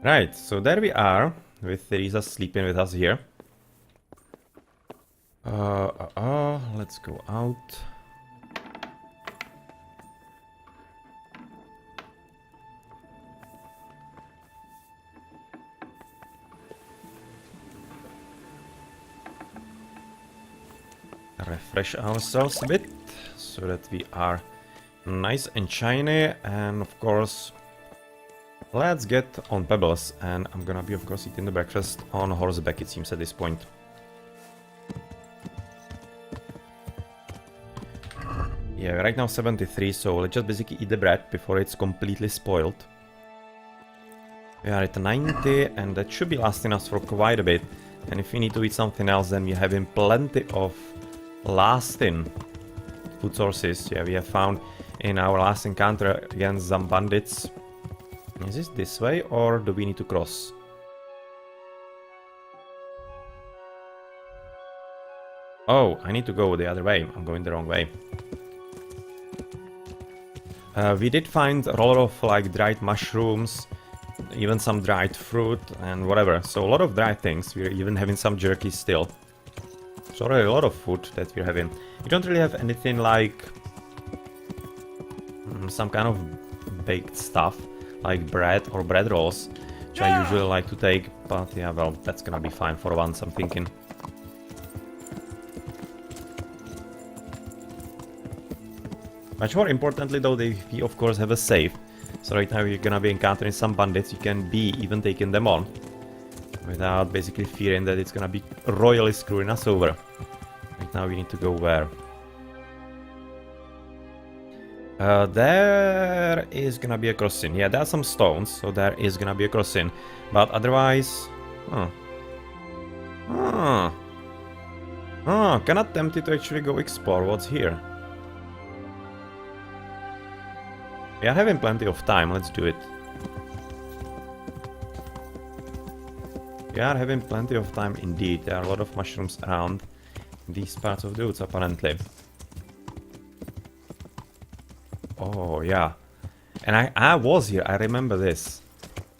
Right, so there we are, with Teresa sleeping with us here. Let's go out. Refresh ourselves a bit, so that we are nice and shiny, and of course, let's get on pebbles, and I'm gonna be of course eating the breakfast on horseback, it seems at this point. Yeah, right now 73, so let's just basically eat the bread before it's completely spoiled. We are at 90, and that should be lasting us for quite a bit. And if we need to eat something else, then we're having plenty of lasting food sources. Yeah, we have found in our last encounter against some bandits. Is this way, or do we need to cross? Oh, I need to go the other way. I'm going the wrong way. We did find a lot of like dried mushrooms, even some dried fruit and whatever. So a lot of dried things. We're even having some jerky still. So already a lot of food that we're having. We don't really have anything like some kind of baked stuff, like bread or bread rolls, which I usually like to take. But yeah, well, that's gonna be fine for once, I'm thinking. Much more importantly though, we of course have a save. So right now you're gonna be encountering some bandits, you can be even taking them on. Without basically fearing that it's gonna be royally screwing us over. Right now we need to go where? There is gonna be a crossing. Yeah, there are some stones, so there is gonna be a crossing. But otherwise... Cannot tempt you to actually go explore what's here. We are having plenty of time, let's do it. We are having plenty of time indeed. There are a lot of mushrooms around these parts of the woods, apparently. Oh, yeah. And I was here, I remember this.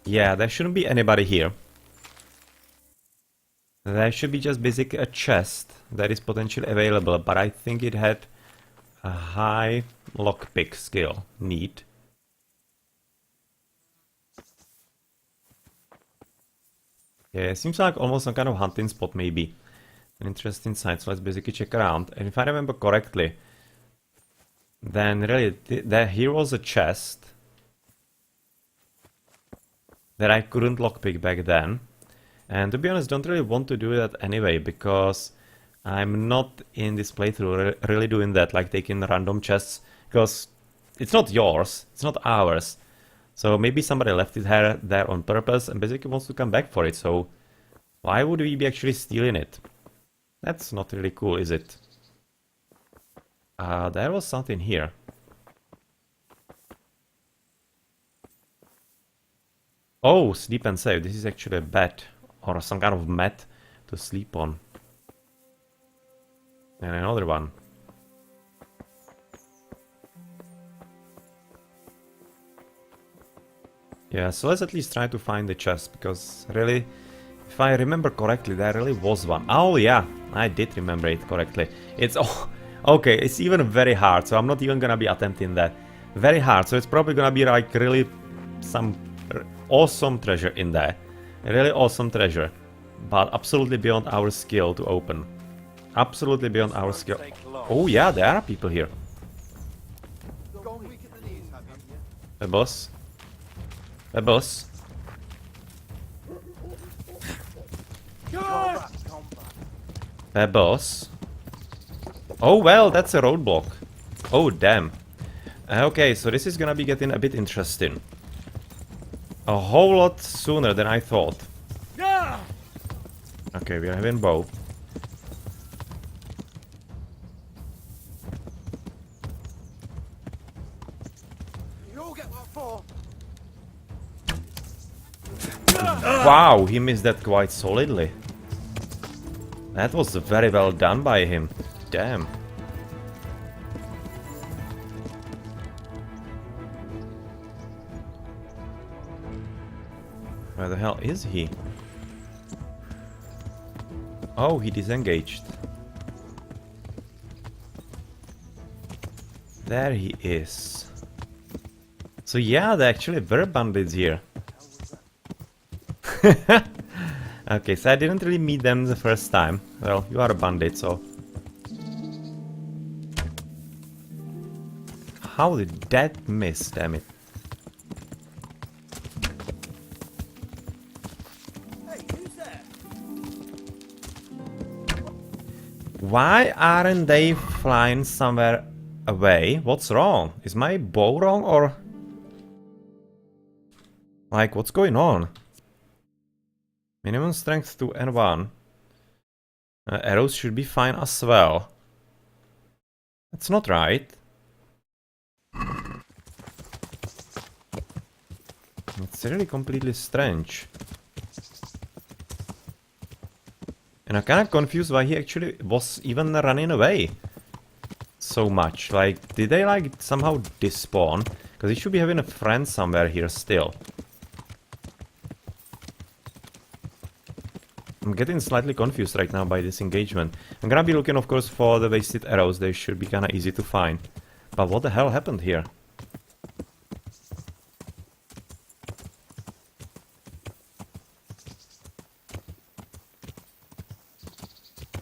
Yeah, there shouldn't be anybody here. There should be just basically a chest that is potentially available, but I think it had a high lockpick skill need. Yeah, it seems like almost some kind of hunting spot, maybe. An interesting site, so let's basically check around. And if I remember correctly, then really, here was a chest that I couldn't lockpick back then. And to be honest, don't really want to do that anyway, because I'm not in this playthrough really doing that, like taking random chests, because it's not yours, it's not ours. So maybe somebody left it there on purpose and basically wants to come back for it, so why would we be actually stealing it? That's not really cool, is it? There was something here. Oh, sleep and save. This is actually a bed or some kind of mat to sleep on. And another one. Yeah, so let's at least try to find the chest, because really, if I remember correctly, there really was one. Oh yeah, I did remember it correctly. It's okay, it's even very hard, so I'm not even gonna be attempting that. Very hard, so it's probably gonna be like really some awesome treasure in there. A really awesome treasure, but absolutely beyond our skill to open. Absolutely beyond our skill. Oh yeah, there are people here. The boss. The boss. The boss. Oh well, that's a roadblock. Oh damn. Okay, so this is gonna be getting a bit interesting. A whole lot sooner than I thought. Okay, we are having bow. Wow, he missed that quite solidly. That was very well done by him. Damn. Where the hell is he? Oh, he disengaged. There he is. So yeah, there actually were bandits here. Okay, so I didn't really meet them the first time. Well, you are a bandit, so... How did that miss, damn it? Why aren't they flying somewhere away? What's wrong? Is my bow wrong or... Like, what's going on? Minimum strength 2 and 1. Arrows should be fine as well. That's not right. It's really completely strange. And I'm kinda confused why he actually was even running away so much. Like, did they like somehow despawn? Because he should be having a friend somewhere here still. I'm getting slightly confused right now by this engagement. I'm gonna be looking, of course, for the wasted arrows. They should be kinda easy to find. But what the hell happened here?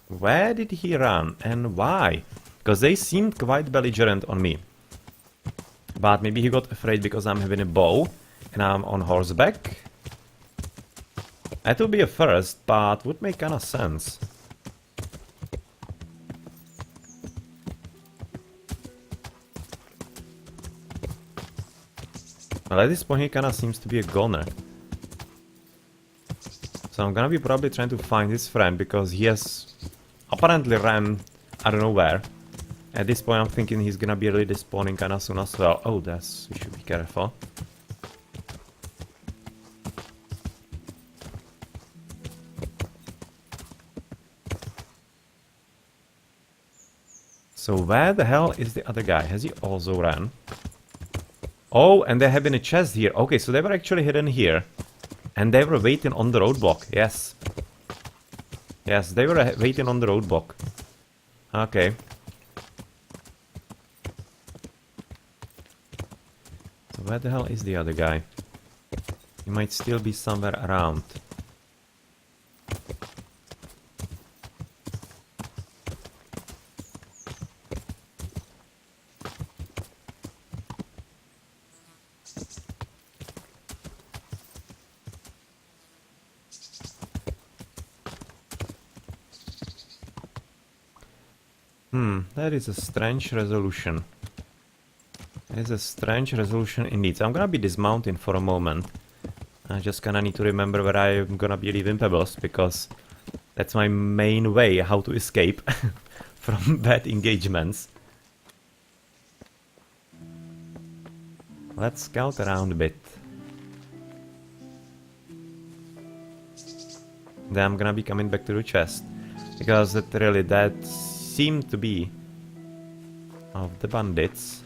Where did he run and why? Because they seemed quite belligerent on me. But maybe he got afraid because I'm having a bow and I'm on horseback. That would be a first, but would make kinda sense. Well, at this point he kinda seems to be a goner. So I'm gonna be probably trying to find his friend because he has apparently ran I don't know where. At this point I'm thinking he's gonna be really despawning kinda soon as well. Oh, we should be careful. So where the hell is the other guy? Has he also ran? Oh, and they have been a chest here. Okay, so they were actually hidden here. And they were waiting on the roadblock. Yes. Yes, they were waiting on the roadblock. Okay. So where the hell is the other guy? He might still be somewhere around. That is a strange resolution. That is a strange resolution indeed. So I'm gonna be dismounting for a moment. I just kinda need to remember where I'm gonna be leaving pebbles, because that's my main way how to escape from bad engagements. Let's scout around a bit. Then I'm gonna be coming back to the chest, because that seemed to be of the bandits.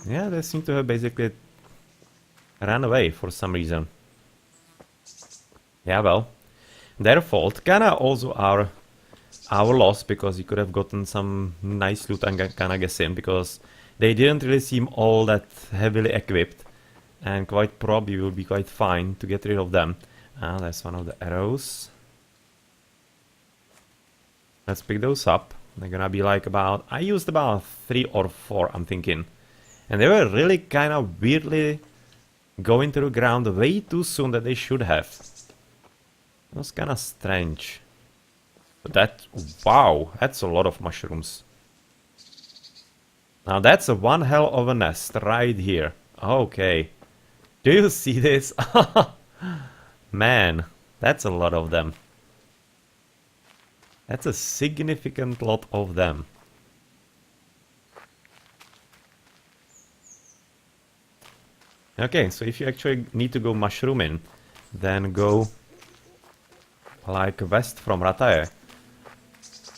Yeah, they seem to have basically ran away for some reason. Yeah, well, their fault. Kinda also our loss, because you could have gotten some nice loot, I'm kinda guessing, because they didn't really seem all that heavily equipped, and quite probably will be quite fine to get rid of them. Ah, that's one of the arrows. Let's pick those up. They're gonna be like about... I used about 3 or 4, I'm thinking. And they were really kind of weirdly going to the ground way too soon that they should have. It was kind of strange. But that... Wow, that's a lot of mushrooms. Now that's a one hell of a nest right here. Okay. Do you see this? Man, that's a lot of them. That's a significant lot of them. Okay, so if you actually need to go mushrooming, then go like west from Rataye.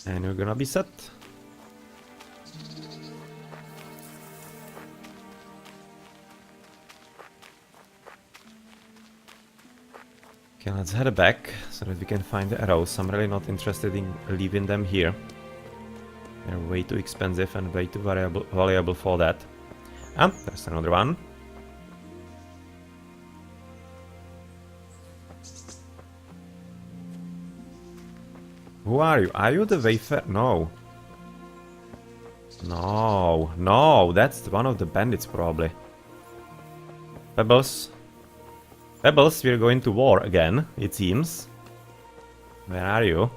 And you're gonna be set. Okay, let's head back so that we can find the arrows. I'm really not interested in leaving them here. They're way too expensive and way too valuable for that. Ah, there's another one. Who are you? Are you the Wayfarer? No. No, no, that's one of the bandits probably. Pebbles. Pebbles, we're going to war again, it seems. Where are you?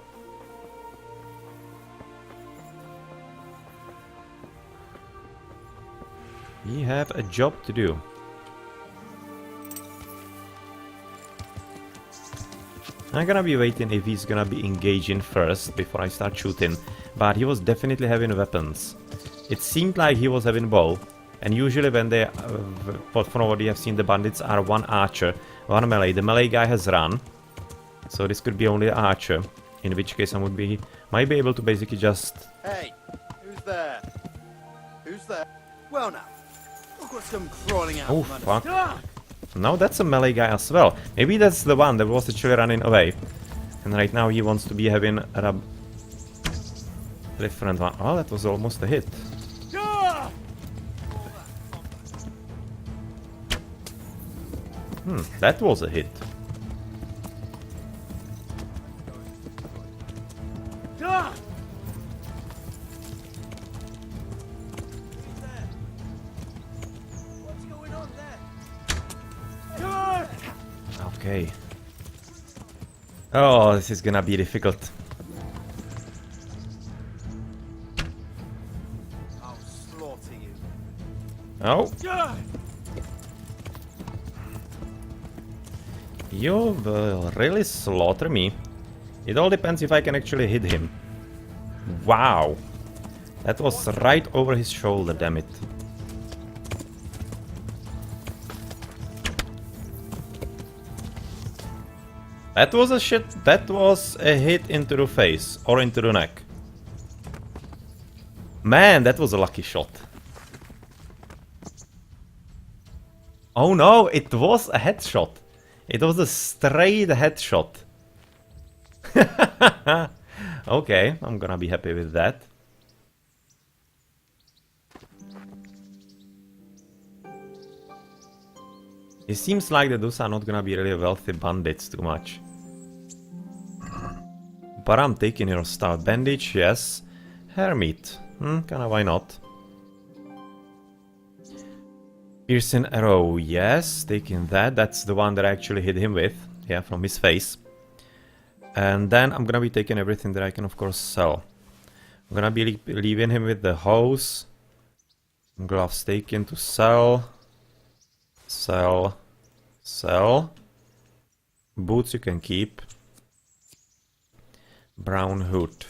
We have a job to do. I'm gonna be waiting if he's gonna be engaging first before I start shooting. But he was definitely having weapons. It seemed like he was having bow. And usually when they, from what we have seen, the bandits are one archer, one melee. The melee guy has run. So this could be only the archer. In which case I might be able to basically just... Hey, who's there? Who's there? Well now, I've got some crawling out. Oh fuck. No, that's a melee guy as well. Maybe that's the one that was actually running away. And right now he wants to be having a different one. Oh, that was almost a hit. That was a hit. Okay. Oh, this is gonna be difficult. I'll slaughter you. Oh. You will really slaughter me. It all depends if I can actually hit him. Wow. That was right over his shoulder, damn it. That was a hit into the face or into the neck. Man, that was a lucky shot. Oh no, it was a headshot. It was a straight headshot. Okay, I'm gonna be happy with that. It seems like that those are not gonna be really wealthy bandits too much. But I'm taking your stout bandage, yes. Hermit, kinda why not? Piercing arrow, yes, taking that. That's the one that I actually hit him with. Yeah, from his face. And then I'm gonna be taking everything that I can, of course, sell. I'm gonna be leaving him with the hose. Gloves taken to sell. Sell. Sell. Boots you can keep. Brown hood.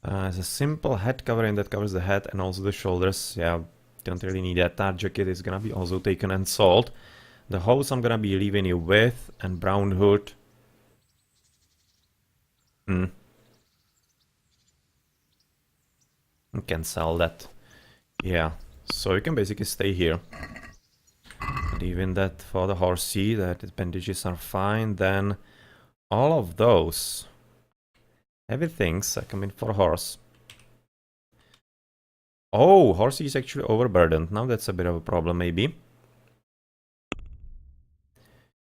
It's a simple head covering that covers the head and also the shoulders. Yeah, don't really need that. That jacket is gonna be also taken and sold. The hose I'm gonna be leaving you with, and brown hood. You can sell that. Yeah, so you can basically stay here. Leaving that for the horsey, that the bandages are fine. Then all of those heavy things are coming for a horse. Oh, horsey is actually overburdened. Now that's a bit of a problem, maybe.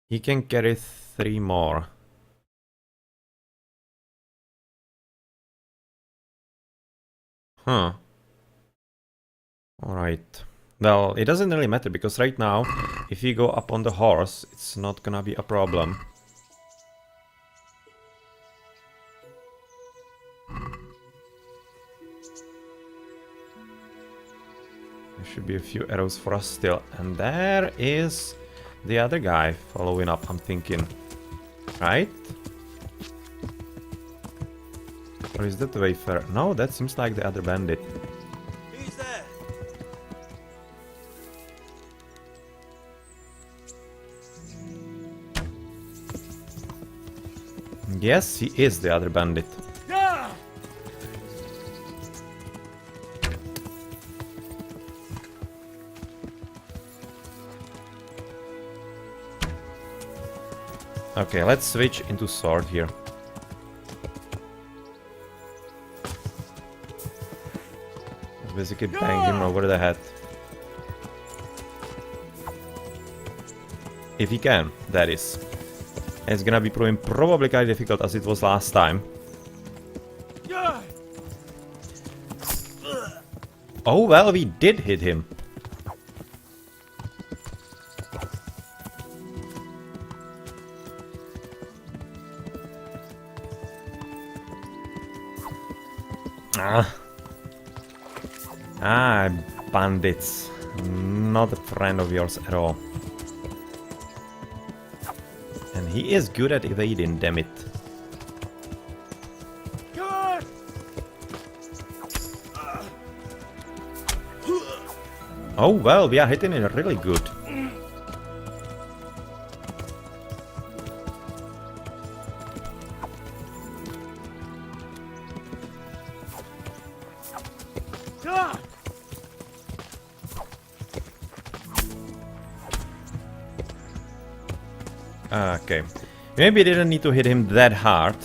He can carry 3 more. Huh. Alright. Well, it doesn't really matter, because right now, if you go up on the horse, it's not gonna be a problem. There should be a few arrows for us still. And there is the other guy following up, I'm thinking. Right? Or is that the Wayfarer? No, that seems like the other bandit. He's there. Yes, he is the other bandit. Okay, let's switch into sword here. Let's basically bang him over the head. If he can, that is. It's gonna be proving probably kind of difficult as it was last time. Oh well, we did hit him. Bandits. Not a friend of yours at all. And he is good at evading, damn it. Oh well, we are hitting it really good. Okay. Maybe I didn't need to hit him that hard.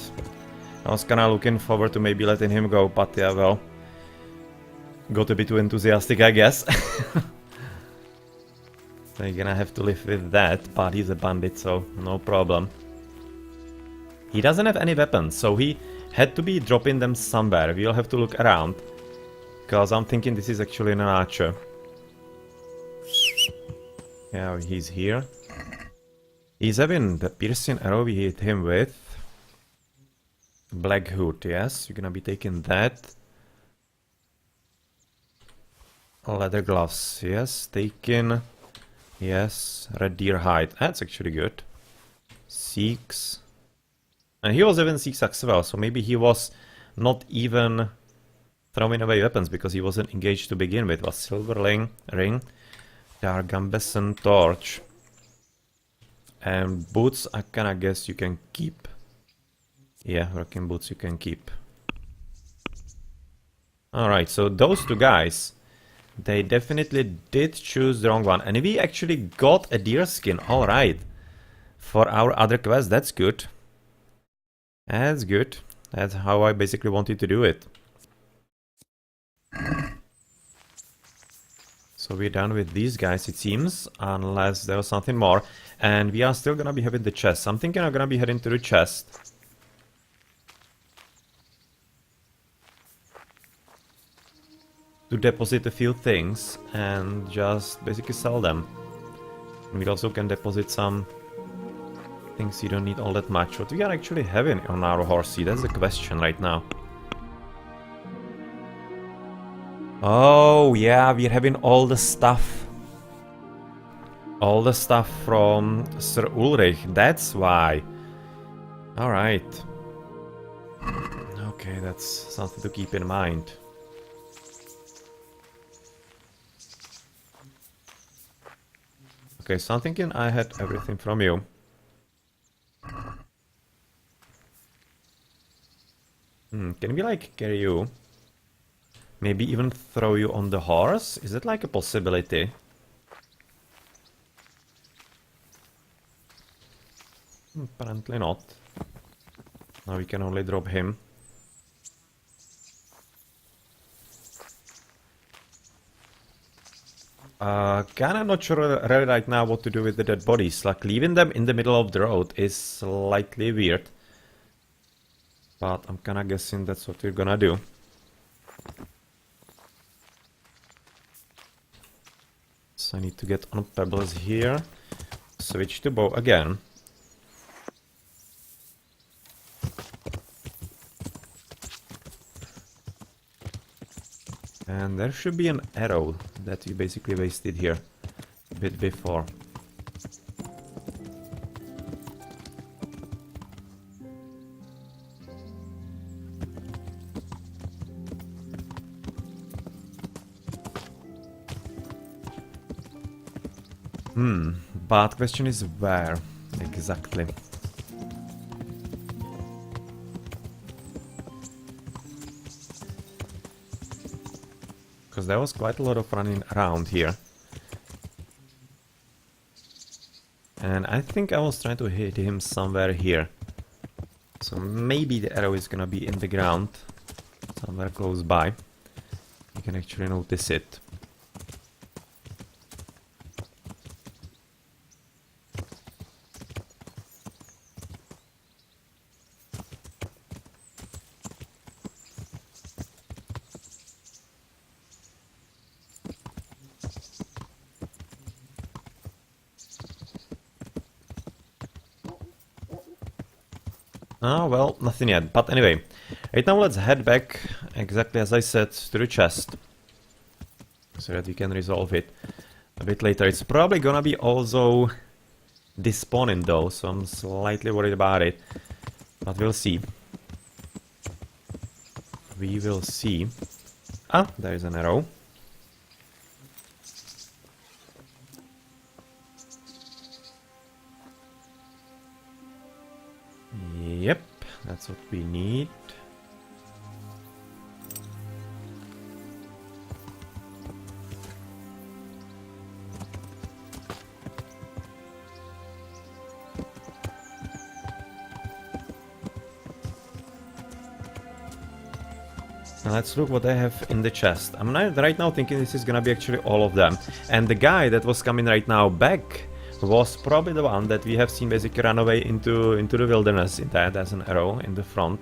I was kinda looking forward to maybe letting him go, but yeah, well. Got a bit too enthusiastic, I guess. So you're gonna have to live with that, but he's a bandit, so no problem. He doesn't have any weapons, so he had to be dropping them somewhere. We'll have to look around. Because I'm thinking this is actually an archer. Yeah, he's here. He's having the piercing arrow we hit him with. Black hood, yes, you're gonna be taking that. Leather gloves, yes, taking. Yes, red deer hide, that's actually good. Six. And he was even 6 as well, so maybe he was not even throwing away weapons because he wasn't engaged to begin with. Was silver ring, dark gambesson torch. And boots, I kinda guess you can keep. Yeah, working boots you can keep. Alright, so those two guys, they definitely did choose the wrong one. And we actually got a deer skin, alright. For our other quest, that's good. That's good. That's how I basically wanted to do it. So we're done with these guys, it seems, unless there was something more. And we are still gonna be having the chest. I'm thinking I'm gonna be heading to the chest. To deposit a few things and just basically sell them. And we also can deposit some things you don't need all that much. What we are actually having on our horsey, that's the question right now. Oh yeah, we're having all the stuff. All the stuff from Sir Ulrich, that's why. Alright. Okay, that's something to keep in mind. Okay, so I'm thinking I had everything from you. Can we like carry you? Maybe even throw you on the horse? Is it like a possibility? Apparently not. Now we can only drop him. Kinda not sure really right now what to do with the dead bodies. Like leaving them in the middle of the road is slightly weird. But I'm kinda guessing that's what we're gonna do. So I need to get on pebbles here. Switch to bow again. And there should be an arrow that we basically wasted here a bit before. But question is where exactly? Because there was quite a lot of running around here. And I think I was trying to hit him somewhere here. So maybe the arrow is gonna be in the ground. Somewhere close by. You can actually notice it. Ah, well, nothing yet. But anyway, right now let's head back, exactly as I said, to the chest. So that we can resolve it a bit later. It's probably gonna be also despawning though, so I'm slightly worried about it. But we'll see. We will see. Ah, there is an arrow. Yep, that's what we need. Now let's look what I have in the chest. I'm right now thinking this is gonna be actually all of them. And the guy that was coming right now back was probably the one that we have seen basically run away into the wilderness. There's an arrow in the front.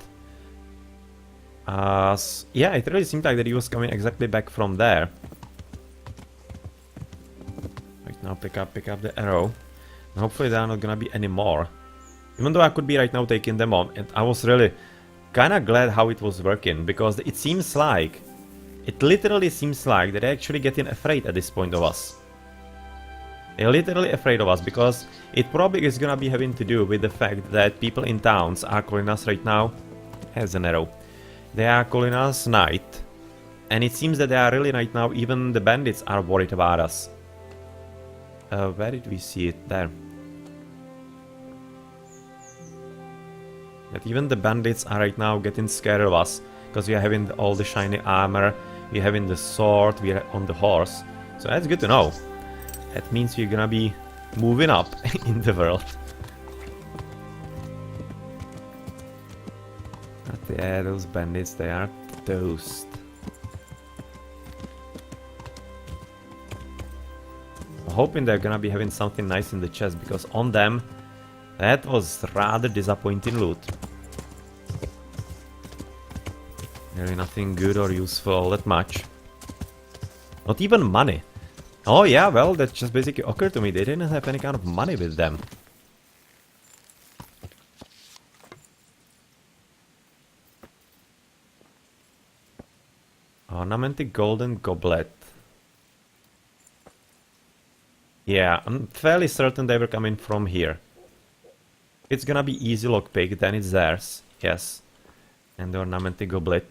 Yeah, it really seemed like that he was coming exactly back from there. Right now, pick up the arrow. And hopefully there are not gonna be any more. Even though I could be right now taking them on, and I was really kinda glad how it was working, because it seems like, it literally seems like that they're actually getting afraid at this point of us. They're literally afraid of us, because it probably is gonna be having to do with the fact that people in towns are calling us right now, as an arrow, they are calling us night, and it seems that they are really right now, even the bandits are worried about us. Where did we see it? There. That even the bandits are right now getting scared of us, because we are having all the shiny armor, we are having the sword, we are on the horse, so that's good to know. That means we're gonna be moving up in the world. But yeah, those bandits, they are toast. I'm hoping they're gonna be having something nice in the chest, because on them, that was rather disappointing loot. Really nothing good or useful all that much. Not even money. Oh yeah, well, that just basically occurred to me. They didn't have any kind of money with them. Ornamented golden goblet. Yeah, I'm fairly certain they were coming from here. It's gonna be easy lockpick, then it's theirs. Yes. And the ornamented goblet.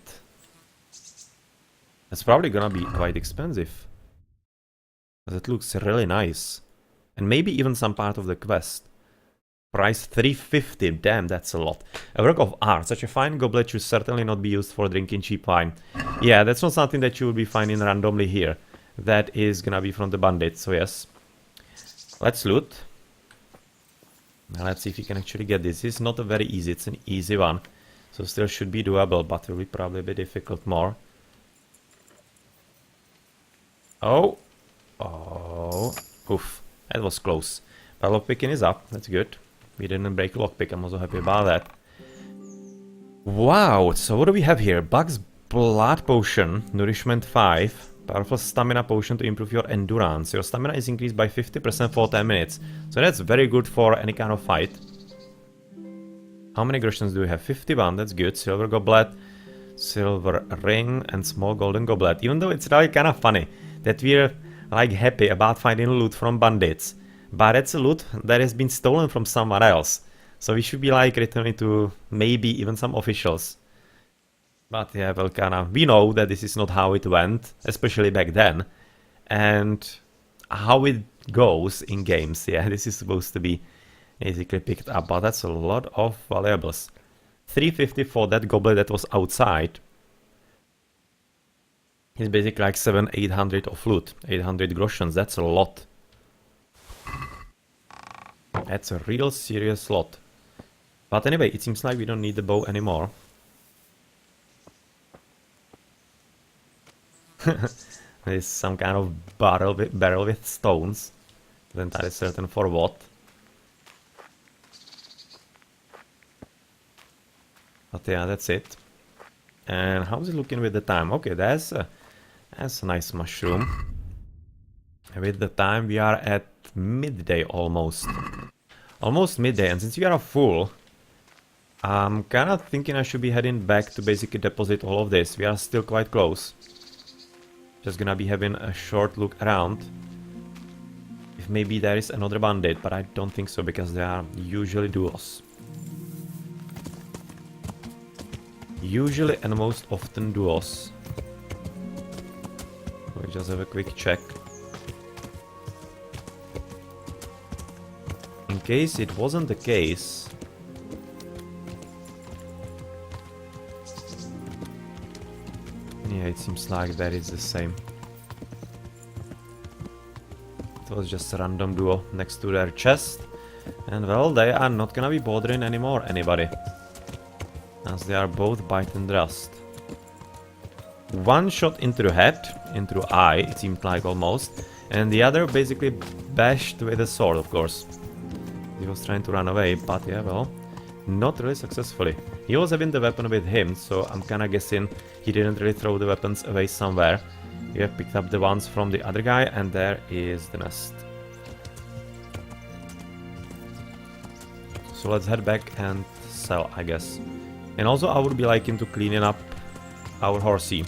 It's probably gonna be quite expensive. Because it looks really nice. And maybe even some part of the quest. Price 350, damn, that's a lot. A work of art, such a fine goblet should certainly not be used for drinking cheap wine. Yeah, that's not something that you will be finding randomly here. That is gonna be from the bandits, so yes. Let's loot. Now let's see if we can actually get this. It's not a very easy, it's an easy one. So still should be doable, but will be probably a bit difficult more. Oh. Oh. Oof. That was close. But lockpicking is up. That's good. We didn't break lockpick. I'm also happy about that. Wow. So what do we have here? Bug's Blood Potion. Nourishment 5. Powerful Stamina Potion to improve your endurance. Your stamina is increased by 50% for 10 minutes. So that's very good for any kind of fight. How many groshens do we have? 51, that's good. Silver goblet, silver ring, and small golden goblet. Even though it's really kind of funny that we're like happy about finding loot from bandits. But it's a loot that has been stolen from someone else. So we should be like returning to maybe even some officials. But yeah, well, kinda, we know that this is not how it went, especially back then. And how it goes in games, yeah, this is supposed to be basically picked up, but that's a lot of valuables. 350 for that goblet that was outside. It's basically like 800 of loot. 800 groshens, that's a lot. That's a real serious lot. But anyway, it seems like we don't need the bow anymore. There's some kind of barrel with stones. Not entirely certain for what. But yeah, that's it. And how's it looking with the time? Okay, that's a nice mushroom. With the time we are at midday almost. Almost midday, and since we are full, I'm kinda thinking I should be heading back to basically deposit all of this. We are still quite close. Just gonna be having a short look around. If maybe there is another bandit, but I don't think so because they are usually duos. Usually and most often duos. We'll just have a quick check. In case it wasn't the case... Yeah, it seems like that is the same. It was just a random duo next to their chest. And well, they are not gonna be bothering anybody. As they are both biting dust. One shot into the head, into the eye, it seemed like almost. And the other basically bashed with a sword, of course. He was trying to run away, but yeah, well, not really successfully. He was having the weapon with him, so I'm kinda guessing he didn't really throw the weapons away somewhere. You have picked up the ones from the other guy, and there is the nest. So let's head back and sell, I guess. And also I would be like into cleaning up our horsey.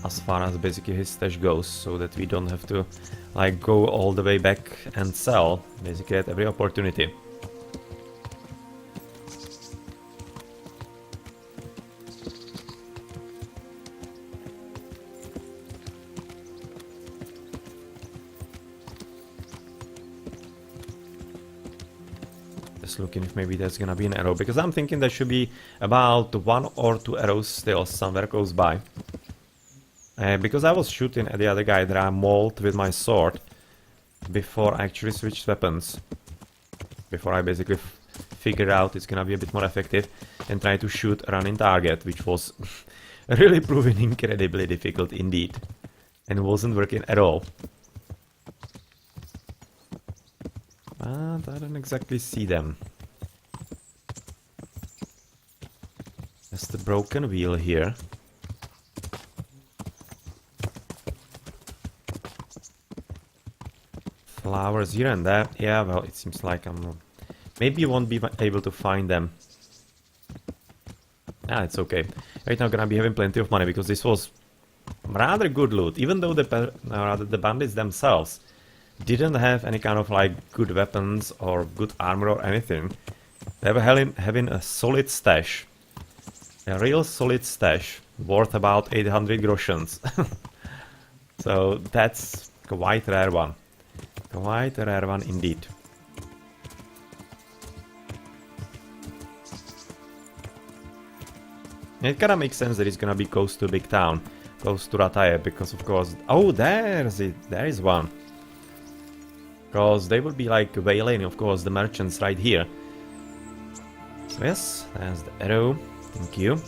As far as basically his stash goes, so that we don't have to like go all the way back and sell basically at every opportunity. Looking if maybe there's gonna be an arrow, because I'm thinking there should be about 1 or 2 arrows still somewhere close by. Because I was shooting at the other guy that I mauled with my sword before I actually switched weapons. Before I basically figured out it's gonna be a bit more effective and try to shoot a running target, which was really proving incredibly difficult indeed. And wasn't working at all. But I don't exactly see them. There's the broken wheel here. Flowers here and there. Yeah, well, it seems like maybe you won't be able to find them. Ah, it's okay. Right now, gonna be having plenty of money because this was rather good loot. Even though the bandits themselves didn't have any kind of like good weapons or good armor or anything. They were having a solid stash. A real solid stash worth about 800 groshens. So that's quite a rare one. Quite a rare one indeed. It kinda makes sense that it's gonna be close to a big town. Close to Rataye because of course... Oh, there's it! There is one. Because they would be like waylaying, of course, the merchants right here. So yes, there's the arrow. Thank you.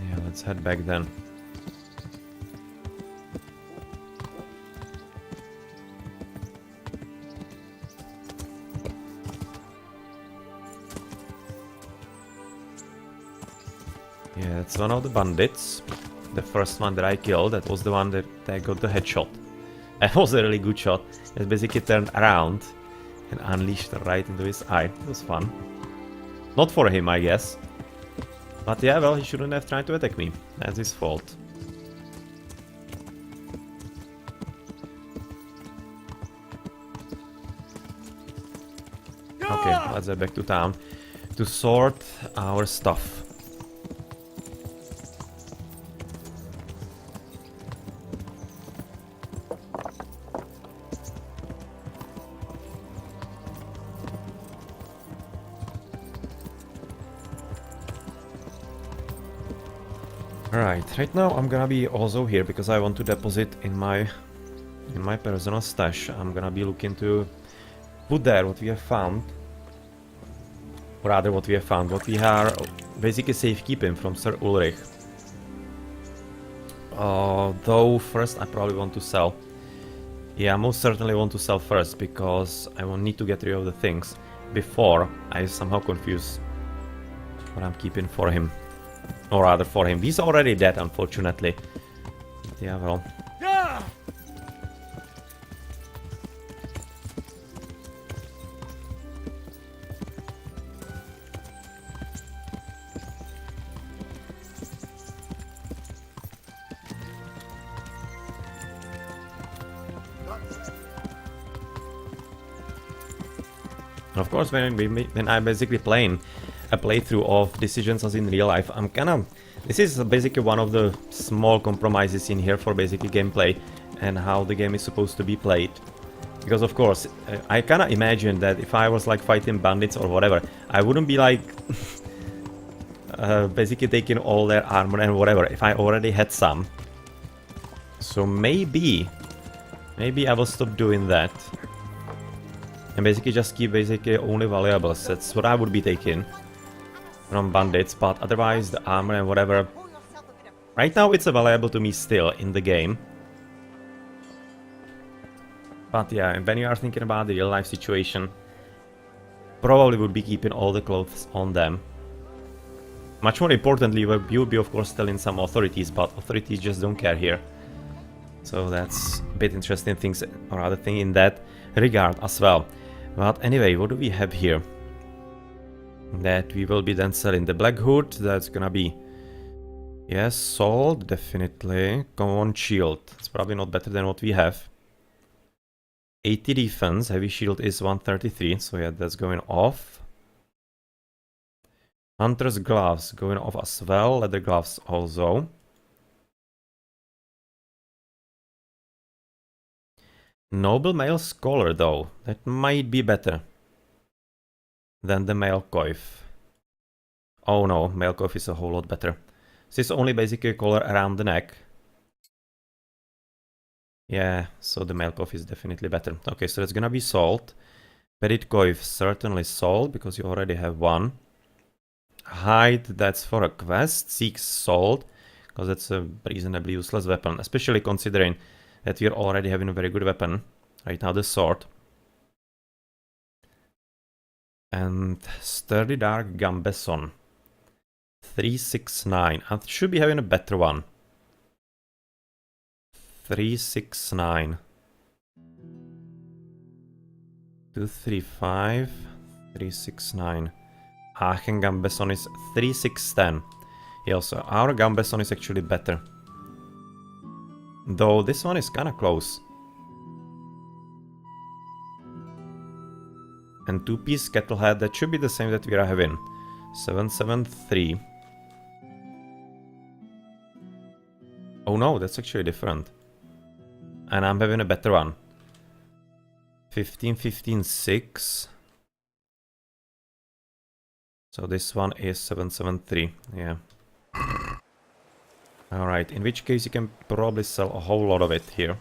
Yeah, let's head back then. Yeah, it's one of the bandits. The first one that I killed, that was the one that I got the headshot. That was a really good shot. It basically turned around and unleashed right into his eye. It was fun. Not for him, I guess. But yeah, well, he shouldn't have tried to attack me. That's his fault. Okay, let's head back to town to sort our stuff. Alright, right now I'm gonna be also here because I want to deposit in my personal stash. I'm gonna be looking to put there what we have found. Or rather what we have found, what we are basically safekeeping from Sir Ulrich. Though first I probably want to sell. Yeah, I most certainly want to sell first because I will need to get rid of the things before I somehow confuse what I'm keeping for him. Or rather for him. He's already dead, unfortunately. Yeah, well. Of course, when I'm basically playing a playthrough of Decisions as in real life, I'm kinda... This is basically one of the small compromises in here for basically gameplay and how the game is supposed to be played. Because of course, I kinda imagine that if I was like fighting bandits or whatever, I wouldn't be like... basically taking all their armor and whatever, if I already had some. So maybe I will stop doing that. And basically just keep basically only valuables. That's what I would be taking from bandits, but otherwise the armor and whatever. Right now it's available to me still in the game. But yeah, when you are thinking about the real life situation, probably would be keeping all the clothes on them. Much more importantly, you will be of course telling some authorities, but authorities just don't care here. So that's a bit interesting things, or other thing in that regard as well. But anyway, what do we have here? That we will be then selling the Black Hood, that's gonna be... Yes, Salt, definitely. Common Shield, it's probably not better than what we have. 80 defense, Heavy Shield is 133, so yeah, that's going off. Hunter's Gloves going off as well, Leather Gloves also. Noble Male Scholar though, that might be better than the Male Coif. Oh no, Male Coif is a whole lot better. This is only basically a collar around the neck. Yeah, so the Male Coif is definitely better. Okay, so that's gonna be Salt. Petite Coif, certainly Salt, because you already have one. Hide, that's for a quest. Seeks Salt, because that's a reasonably useless weapon, especially considering that we're already having a very good weapon. Right now, the sword. And Sturdy Dark Gambeson. 369. I should be having a better one. 369. 235. 369. Aachen Gambeson is 3610. Yeah, so our Gambeson is actually better. Though this one is kinda close. And two-piece Kettlehead, that should be the same that we are having. 773. Oh no, that's actually different. And I'm having a better one. 15-15-6. So this one is 773, yeah. Alright, in which case you can probably sell a whole lot of it here.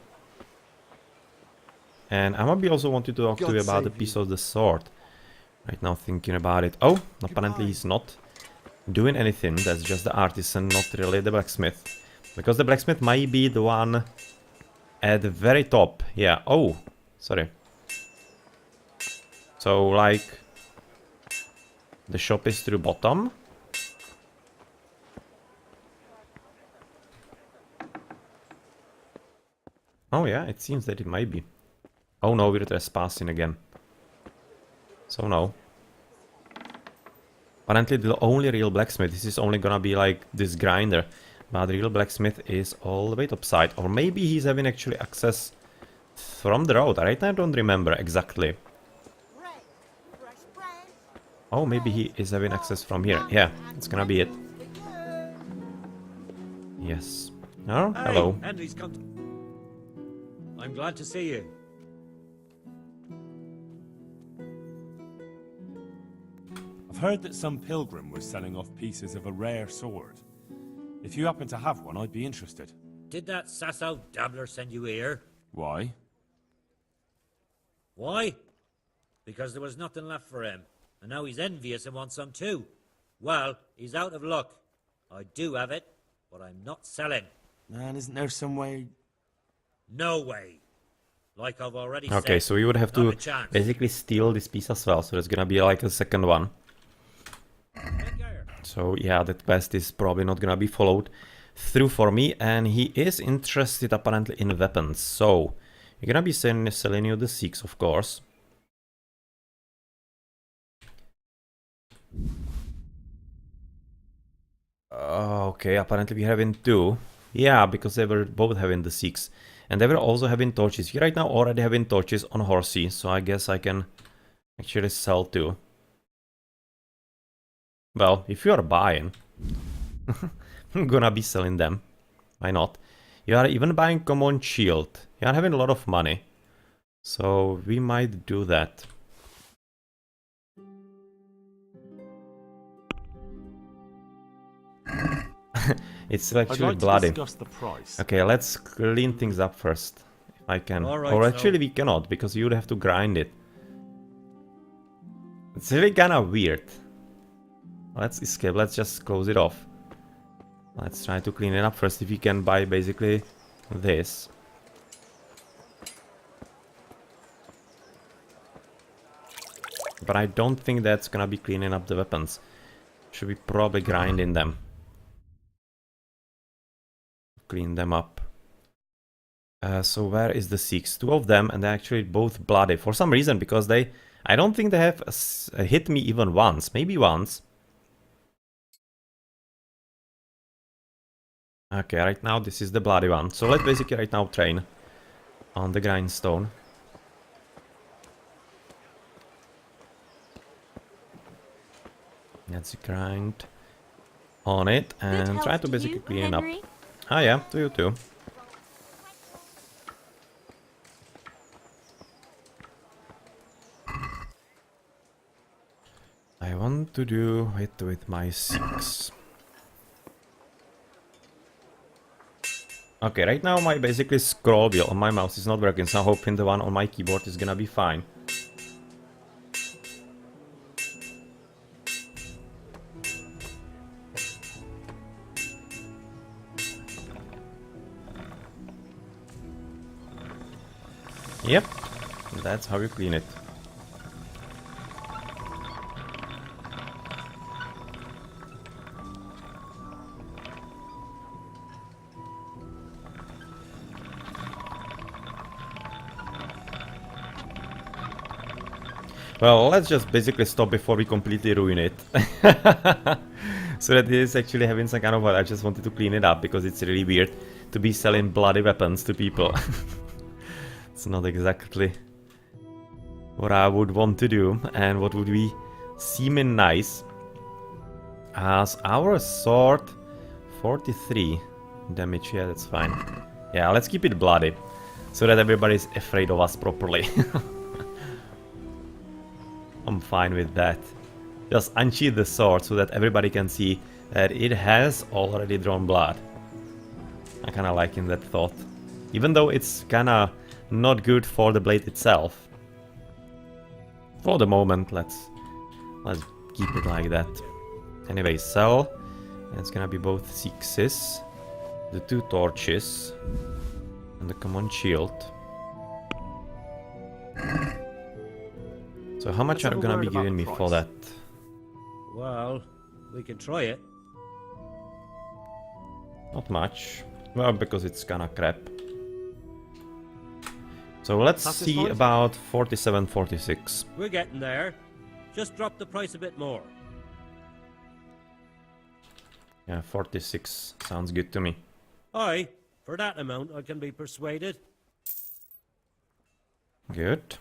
And I might be also wanting to talk to you about the piece of the sword. Right now thinking about it. Oh, apparently he's not doing anything. That's just the artisan, not really the blacksmith. Because the blacksmith might be the one at the very top. Yeah, oh, sorry. So like... the shop is to the bottom. Oh yeah, it seems that it might be. Oh no, we're trespassing again. So no. Apparently the only real blacksmith, this is only gonna be like this grinder. But the real blacksmith is all the way topside. Or maybe he's having actually access from the road, right? I don't remember exactly. Oh, maybe he is having access from here. Yeah, it's gonna be it. Yes. Oh, hello. Henry's come. I'm glad to see you. I've heard that some pilgrim was selling off pieces of a rare sword. If you happen to have one, I'd be interested. Did that sasso dabbler send you here? Why? Why? Because there was nothing left for him, and now he's envious and wants some too. Well, he's out of luck. I do have it, but I'm not selling. Man, isn't there some way... No way. Like I've already said. Okay, so we would have to not a chance. basically steal this piece as well, so there's gonna be like a second one. So yeah, that quest is probably not gonna be followed through for me, and he is interested apparently in weapons, so you're gonna be selling you the 6, of course. Okay, apparently we having 2. Yeah, because they were both having the 6. And they were also having torches. We right now already having torches on Horsey, so I guess I can actually sell 2. Well, if you are buying, I'm gonna be selling them. Why not? You are even buying common shield. You are having a lot of money. So we might do that. It's actually I'd like bloody. to discuss the price. Okay, let's clean things up first. If I can. Alright, or so- actually we cannot, because you would have to grind it. It's really kinda weird. Let's escape, let's just close it off. Let's try to clean it up first, if we can buy basically this. But I don't think that's gonna be cleaning up the weapons. Should be probably grinding them. Clean them up. So where is the 6? 2 of them, and they're actually both bloody. For some reason, because they... I don't think they have hit me even once. Maybe once. Okay, right now this is the bloody one. So let's basically right now train on the grindstone. Let's grind on it and try to basically clean it up. Ah yeah, to you too. I want to do it with my 6. Okay, right now my basically scroll wheel on my mouse is not working, so I'm hoping the one on my keyboard is gonna be fine. Yep, that's how you clean it. Well, let's just basically stop before we completely ruin it. So that it is actually having some kind of... I just wanted to clean it up because it's really weird to be selling bloody weapons to people. It's not exactly what I would want to do and what would be seeming nice. As our sword 43 damage, yeah, that's fine. Yeah, let's keep it bloody so that everybody's afraid of us properly. I'm fine with that. Just unsheath the sword so that everybody can see that it has already drawn blood. I kinda liking that thought. Even though it's kinda not good for the blade itself. For the moment, let's keep it like that. Anyway, sell. It's gonna be both 6s, the 2 torches, and the common shield. So how much are you gonna be giving me for that? Well, we can try it. Not much. Well, because it's kinda crap. So let's see about 47, 46. We're getting there. Just drop the price a bit more. Yeah, 46 sounds good to me. Aye, for that amount I can be persuaded. Good.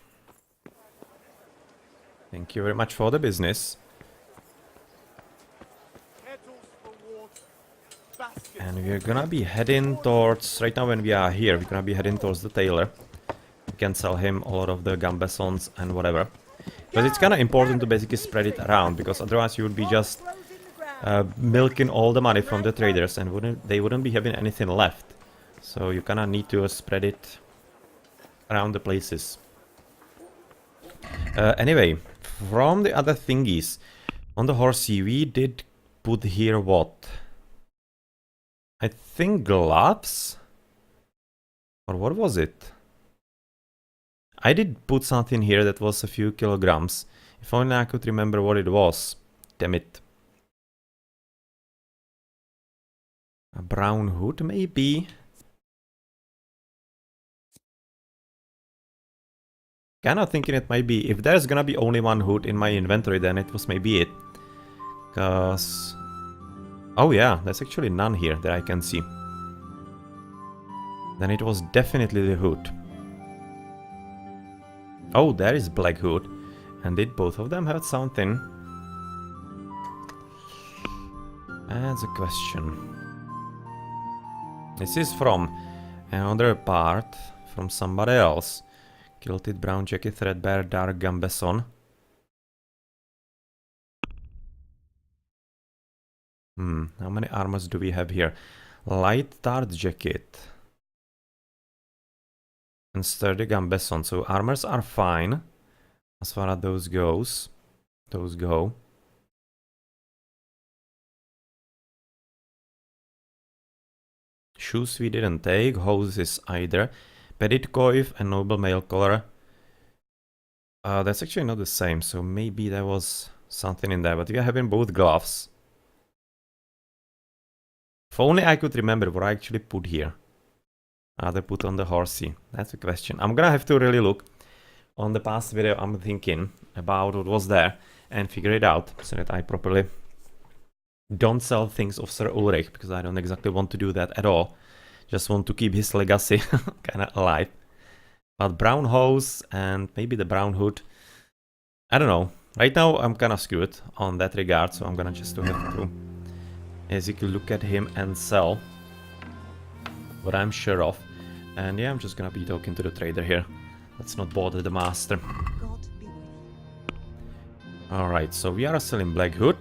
Thank you very much for the business. And we're gonna be heading towards... Right now when we are here, we're gonna be heading towards the tailor. We can sell him a lot of the gambesons and whatever. Because it's kinda important to basically spread it around, because otherwise you would be just milking all the money from the traders, and they wouldn't be having anything left. So you kind of need to spread it around the places. Anyway, from the other thingies, on the horsey we did put here what? I think gloves? Or what was it? I did put something here that was a few kilograms. If only I could remember what it was. Damn it. A brown hood, maybe? Kinda thinking it might be. If there's gonna be only one hood in my inventory, then it was maybe it. Cause... oh yeah, there's actually none here that I can see. Then it was definitely the hood. Oh, there is black hood. And did both of them have something? That's a question. This is from another part, from somebody else. Kilted brown jacket, threadbare dark gambeson. How many armors do we have here? Light tarred jacket. And sturdy gambeson. So armors are fine. As far as those goes. Those go. Shoes we didn't take. Hoses either. Petit coif and noble mail collar. That's actually not the same, so maybe there was something in there, but we are having both gloves. If only I could remember what I actually put here. They put on the horsey. That's the question. I'm gonna have to really look. On the past video I'm thinking about what was there and figure it out so that I properly don't sell things of Sir Ulrich, because I don't exactly want to do that at all. Just want to keep his legacy kind of alive. But brown hose and maybe the brown hood. I don't know. Right now I'm kind of screwed on that regard, so I'm gonna just have to, as you can look at him and sell what I'm sure of. And yeah, I'm just gonna be talking to the trader here. Let's not bother the master. Alright, so we are selling black hood.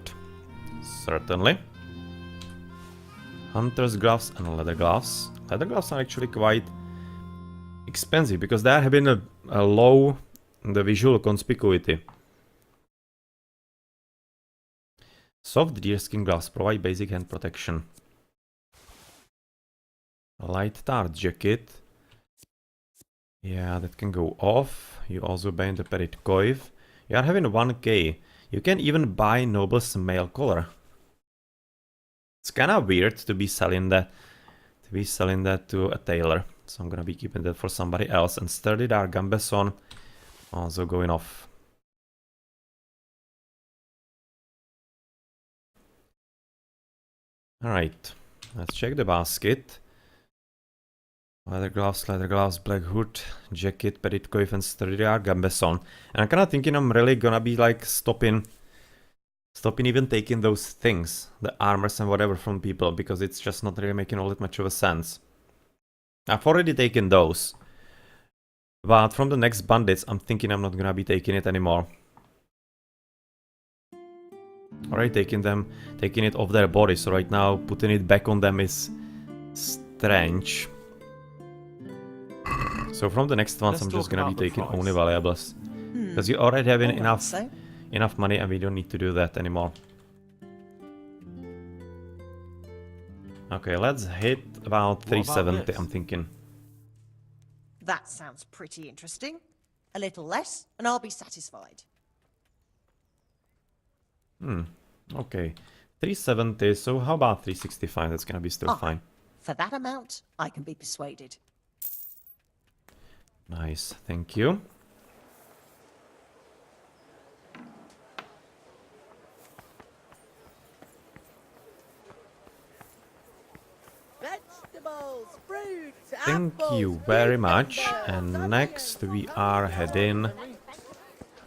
Certainly. Hunter's gloves and leather gloves. Leather gloves are actually quite expensive because they are having a low the visual conspicuity. Soft deerskin gloves provide basic hand protection. Light tarred jacket. Yeah, that can go off. You also buy the petit coif. You are having 1k. You can even buy Noble's mail collar. It's kind of weird to be selling that to a tailor. So I'm gonna be keeping that for somebody else. And sturdy dark gambeson also going off. Alright, let's check the basket. Leather gloves, black hood, jacket, petit coif, and sturdy dark gambeson. And I'm kind of thinking I'm really gonna be like stopping even taking those things, the armors and whatever from people, because it's just not really making all that much of a sense. I've already taken those. But from the next bandits, I'm thinking I'm not gonna be taking it anymore. Already taking it off their body, so right now putting it back on them is strange. So from the next ones, I'm just gonna be taking only valuables. Because you already have enough money and we don't need to do that anymore. Okay, let's hit about 370, I'm thinking. That sounds pretty interesting. A little less, and I'll be satisfied. Okay. 370, so how about 365? That's gonna be still fine. For that amount, I can be persuaded. Nice, thank you. Vegetables, fruits, Thank you very much. And next we are heading...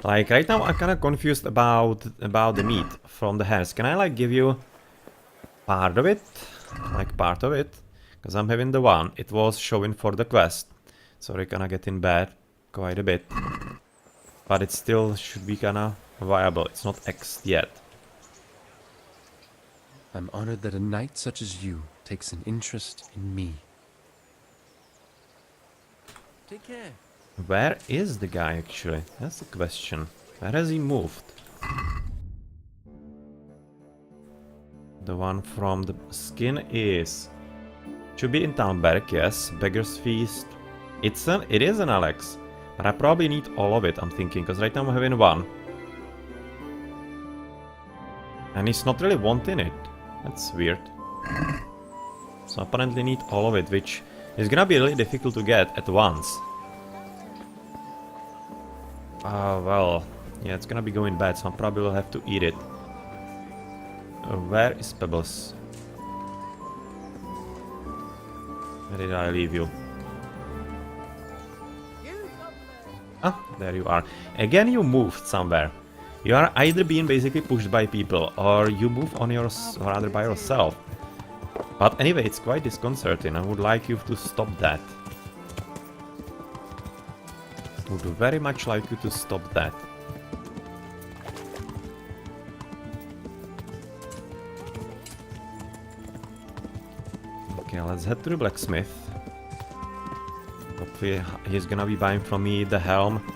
Like, right now I'm kinda confused about the meat from the hares. Can I, like, give you part of it? Like, part of it? Because I'm having the one. It was showing for the quest. So we're kinda getting bad quite a bit. But it still should be kinda viable. It's not X'd yet. I'm honored that a knight such as you takes an interest in me. Take care. Where is the guy actually? That's the question. Where has he moved? The one from the skin is... Should be in town barrack, yes. Beggar's Feast. It is an Alex. But I probably need all of it, I'm thinking, because right now I'm having one. And he's not really wanting it. That's weird. So apparently need all of it, which is gonna be really difficult to get at once. Well, yeah, it's gonna be going bad, so I probably will have to eat it. Where is Pebbles? Where did I leave you? Ah, there you are. Again, you moved somewhere. You are either being basically pushed by people, or you move on or rather by yourself. But anyway, it's quite disconcerting. I would like you to stop that. I would very much like you to stop that. Okay, let's head to the blacksmith. Hopefully he's gonna be buying from me the helmet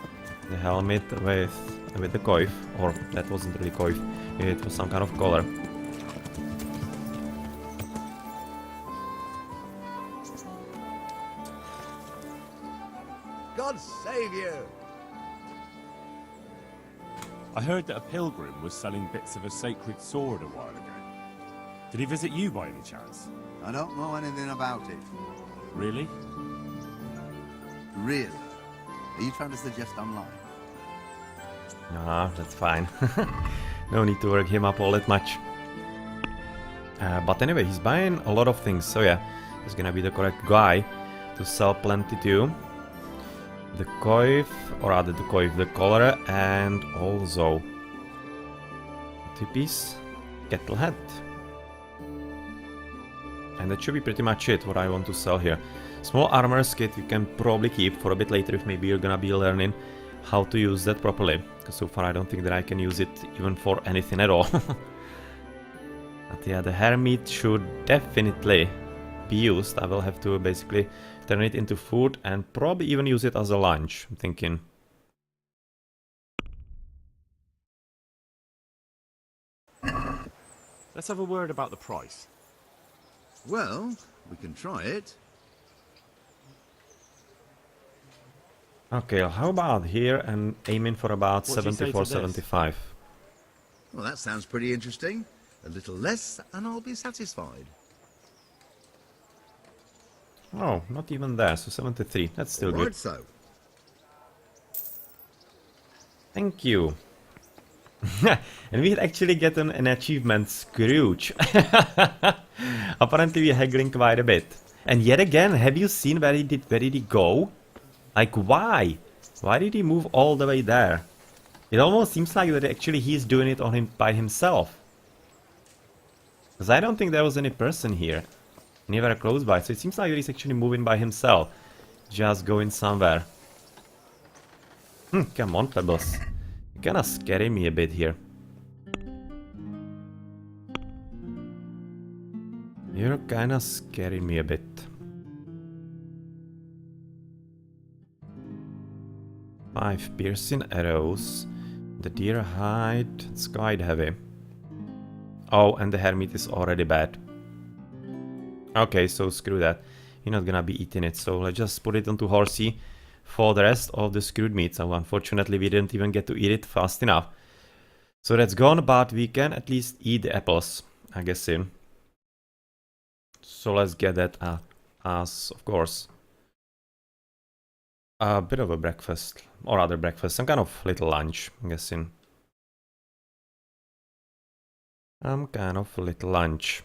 with the coif, or that wasn't really coif, it was some kind of collar. God save you! I heard that a pilgrim was selling bits of a sacred sword a while ago. Did he visit you by any chance? I don't know anything about it. Really? Really? Are you trying to suggest I'm lying? Nah, that's fine. No need to work him up all that much. But anyway, he's buying a lot of things, so yeah, he's gonna be the correct guy to sell plenty to. The coif, or rather the coif, the collar, and also 2-piece kettle hat. And that should be pretty much it, what I want to sell here. Small armor kit you can probably keep for a bit later if maybe you're gonna be learning how to use that properly. Because so far I don't think that I can use it even for anything at all. But yeah, the hermit should definitely be used. I will have to basically turn it into food and probably even use it as a lunch, I'm thinking. Let's have a word about the price. Well, we can try it. Okay, how about here and aiming for about What do you say to 74, this? 75. Well, that sounds pretty interesting. A little less, and I'll be satisfied. Oh, not even there, so 73. That's still Right good. so. Thank you. And we actually get an achievement, Scrooge. Apparently we're haggling quite a bit. And yet again, have you seen where did he go? Like, why? Why did he move all the way there? It almost seems like that actually he's doing it by himself. Because I don't think there was any person here. Anywhere close by, so it seems like he's actually moving by himself. Just going somewhere. Come on, Pebbles. You're kinda scaring me a bit here. You're kinda scaring me a bit. Five piercing arrows. The deer hide. It's quite heavy. Oh, and the hermit is already bad. Okay, so screw that. You're not gonna be eating it, so let's just put it onto horsey for the rest of the screwed meat. So unfortunately we didn't even get to eat it fast enough. So that's gone, but we can at least eat the apples, I guess. So let's get that as, of course, a bit of a breakfast, or other breakfast, some kind of little lunch, I'm guessing. Some kind of little lunch.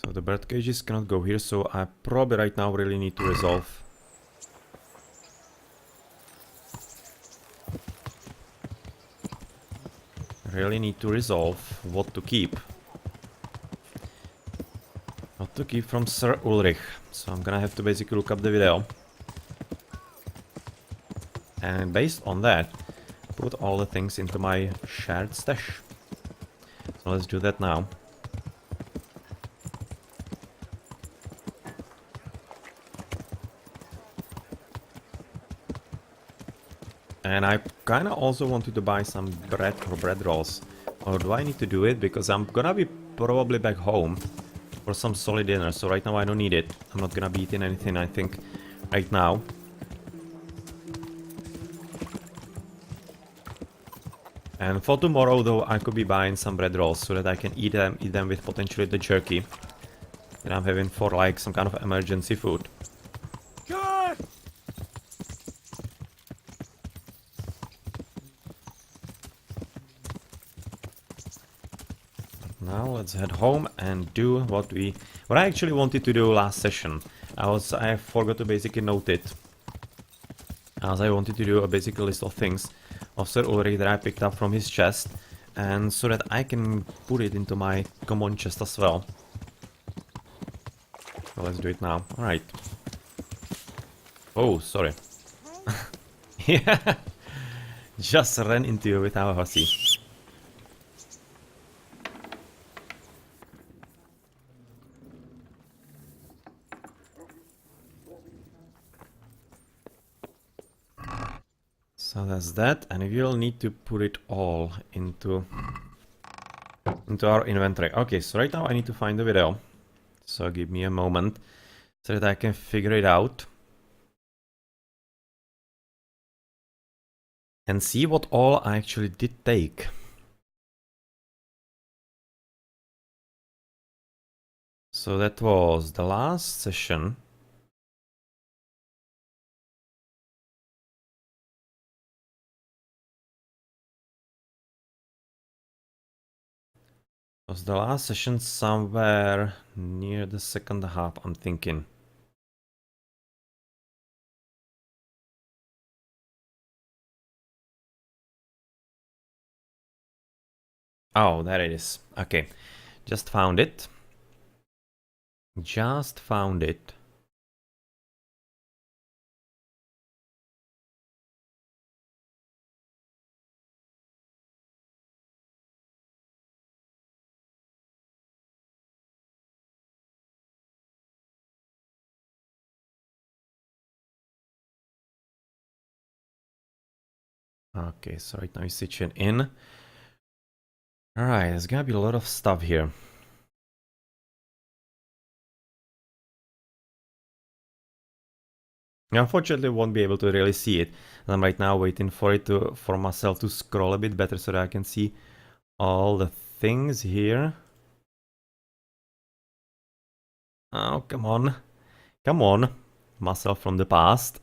So the bird cages cannot go here, so I probably right now really need to resolve. Really need to resolve what to keep. What to keep from Sir Ulrich. So I'm gonna have to basically look up the video. And based on that, put all the things into my shared stash. So let's do that now. And I kind of also wanted to buy some bread or bread rolls. Or do I need to do it? Because I'm gonna be probably back home for some solid dinner. So right now I don't need it. I'm not gonna be eating anything, I think, right now. And for tomorrow, though, I could be buying some bread rolls so that I can eat them with potentially the jerky that I'm having for like some kind of emergency food. Good! Now let's head home and do what I actually wanted to do last session. I forgot to basically note it, as I wanted to do a basic list of things of Sir Ulrich that I picked up from his chest, and so that I can put it into my common chest as well. So let's do it now. Alright. Oh, sorry. Yeah. Just ran into you with our hussy. So that's that, and we'll need to put it all into our inventory. Okay, so right now I need to find the video. So give me a moment so that I can figure it out. And see what all I actually did take. So that was the last session. Was the last session somewhere near the second half, I'm thinking. Oh, there it is. Okay, just found it. Just found it. Okay, so right now it's switching in. Alright, there's gonna be a lot of stuff here. Unfortunately, won't be able to really see it. And I'm right now waiting for myself to scroll a bit better so that I can see all the things here. Oh, come on. Come on. Myself from the past.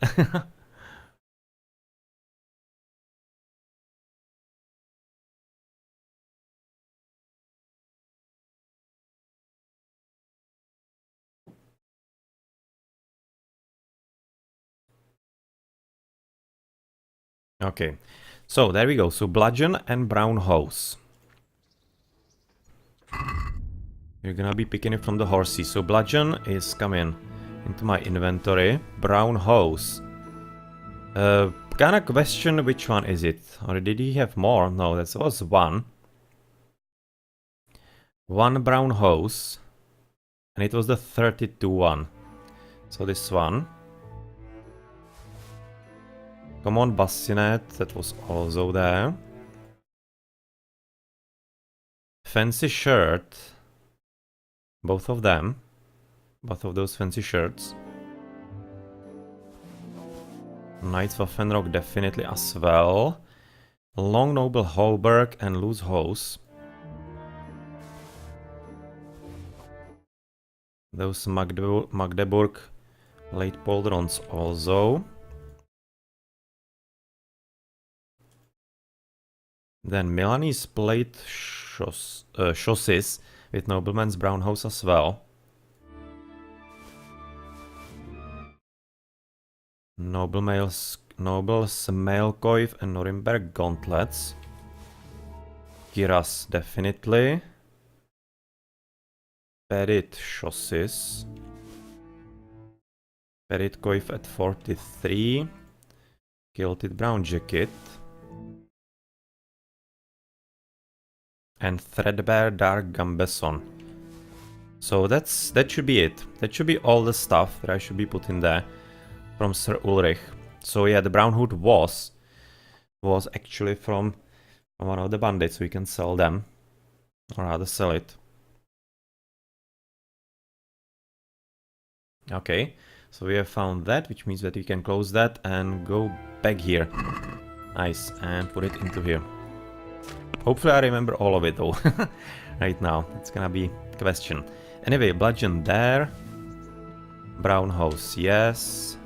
Okay, so there we go. So bludgeon and brown hose. You're gonna be picking it from the horsey. So bludgeon is coming into my inventory. Brown hose. Kinda question which one is it? Or did he have more? No, that was one. One brown hose. And it was the 32 one. So this one. Come on, bassinet, that was also there. Fancy shirt. Both of them. Both of those fancy shirts. Knights of Fenrock definitely as well. Long noble hauberk and loose hose. Those Magdeburg late pauldrons also. Then Milanese plate chausses with nobleman's brown hose as well. Nobles Smailcoif and Nuremberg gauntlets. Kiras definitely. Perit chausses. Perit coif at 43. Kilted brown jacket. and threadbare dark gambeson. So that should be it. That should be all the stuff that I should be putting there from Sir Ulrich. So yeah, the brown hood was actually from one of the bandits, so we can sell them, or rather sell it. Okay, so we have found that, which means that we can close that and go back here. Nice, and put it into here. Hopefully I remember all of it though. Right now, it's gonna be a question. Anyway, bludgeon there. Brown hose, yes.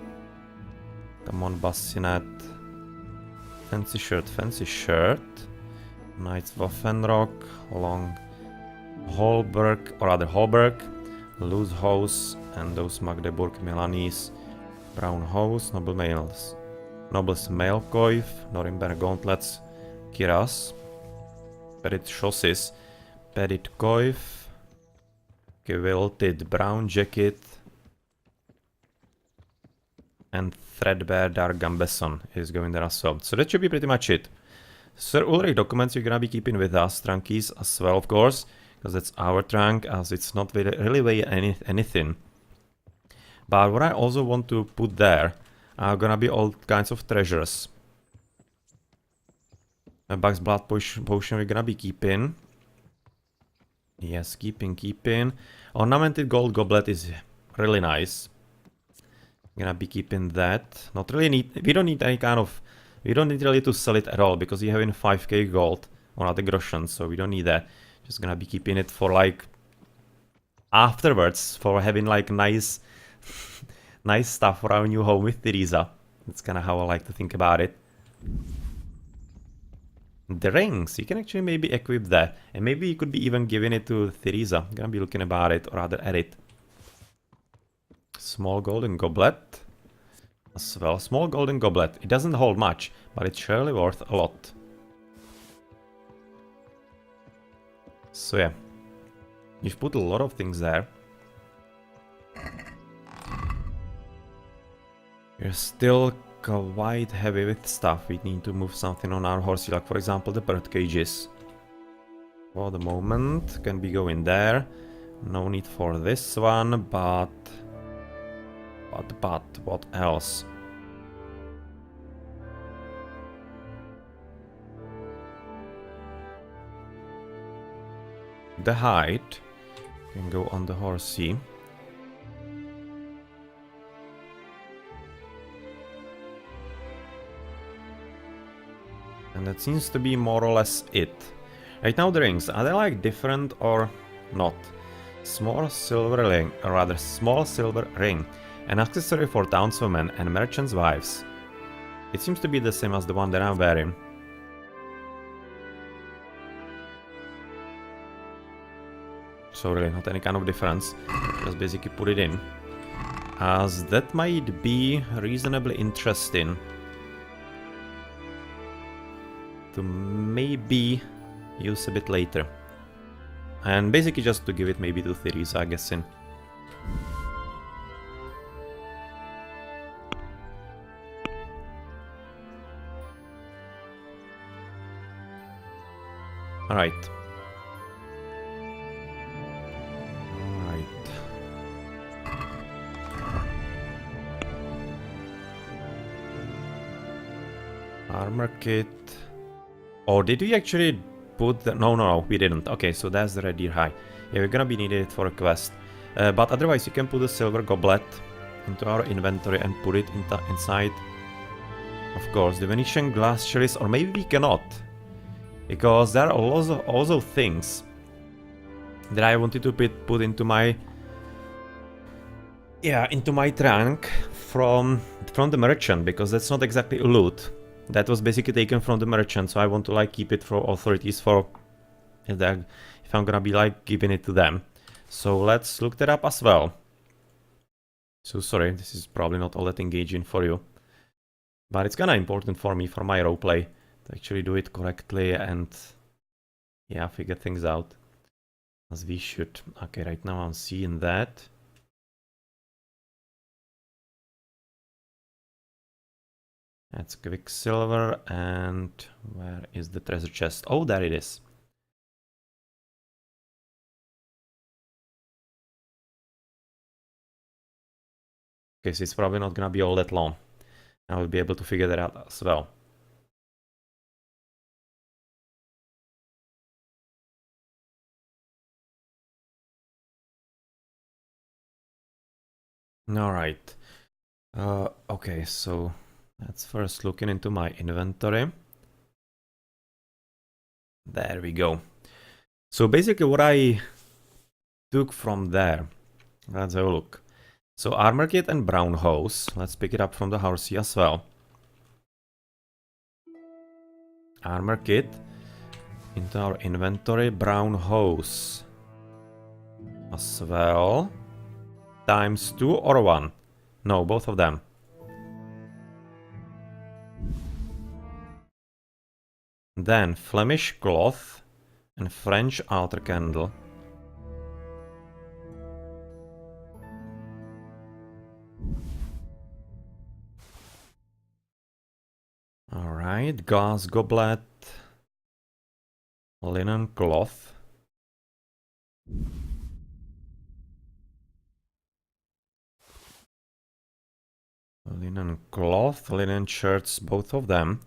Come on, bassinet. Fancy shirt, fancy shirt. Knight's Waffenrock, long Holberg, or rather Holberg. Loose hose, and those Magdeburg Milanese. Brown hose, noble males. Noble's Mailcoif, Norimberg gauntlets, Kiras. Perit chassis, Perit coif. Quilted brown jacket. And threadbare dark gambeson is going there as well. So that should be pretty much it. Sir Ulrich documents you're gonna be keeping with us, trunkies as well, of course, because that's our trunk, as it's not really weigh anything. But what I also want to put there are gonna be all kinds of treasures. A Buck's blood potion we're gonna be keeping. Yes, keeping. Ornamented gold goblet is really nice. Gonna be keeping that. Not really need. We don't need any kind of. We don't need really to sell it at all because we have in 5k gold on other groschen, so we don't need that. Just gonna be keeping it for like afterwards, for having like nice, nice stuff for our new home with Teresa. That's kind of how I like to think about it. The rings, you can actually maybe equip that, and maybe you could be even giving it to Teresa. Gonna be looking about it, or rather at it. Small golden goblet as well. Small golden goblet. It doesn't hold much, but it's surely worth a lot. So yeah, you've put a lot of things there. You're still quite heavy with stuff. We need to move something on our horsey, like for example the bird cages. For the moment, can be going there. No need for this one, but what else? The hide can go on the horsey. And that seems to be more or less it. Right now the rings, are they like different or not? Small silver ring, or rather small silver ring. An accessory for townswomen and merchants' wives. It seems to be the same as the one that I'm wearing. So really not any kind of difference. Just basically put it in. As that might be reasonably interesting to maybe use a bit later. And basically just to give it maybe to Teresa, I guess. Alright. Armor kit. Oh, did we actually put the... No, we didn't. Okay, so that's the Red Deer High. Yeah, we're gonna be needing it for a quest. But otherwise, you can put a silver goblet into our inventory and put it inside. Of course, the Venetian glass chalice, or maybe we cannot. Because there are also things that I wanted to put into my... Yeah, into my trunk from the merchant, because that's not exactly a loot. That was basically taken from the merchant, so I want to like keep it for authorities for if I'm gonna be like giving it to them. So let's look that up as well. So sorry, this is probably not all that engaging for you. But it's kinda important for me, for my roleplay, to actually do it correctly and yeah, figure things out as we should. Okay, right now I'm seeing that. That's Quicksilver, and where is the treasure chest? Oh, there it is. Okay, so it's probably not gonna be all that long. I will be able to figure that out as well. Alright. Okay, so let's first looking into my inventory. There we go. So basically what I took from there, let's have a look. So armor kit and brown hose. Let's pick it up from the horsey as well. Armor kit into our inventory, brown hose as well. Times 2 or 1? No, both of them. Then Flemish cloth and French altar candle. Alright, glass goblet, linen cloth. Linen cloth, linen shirts, both of them.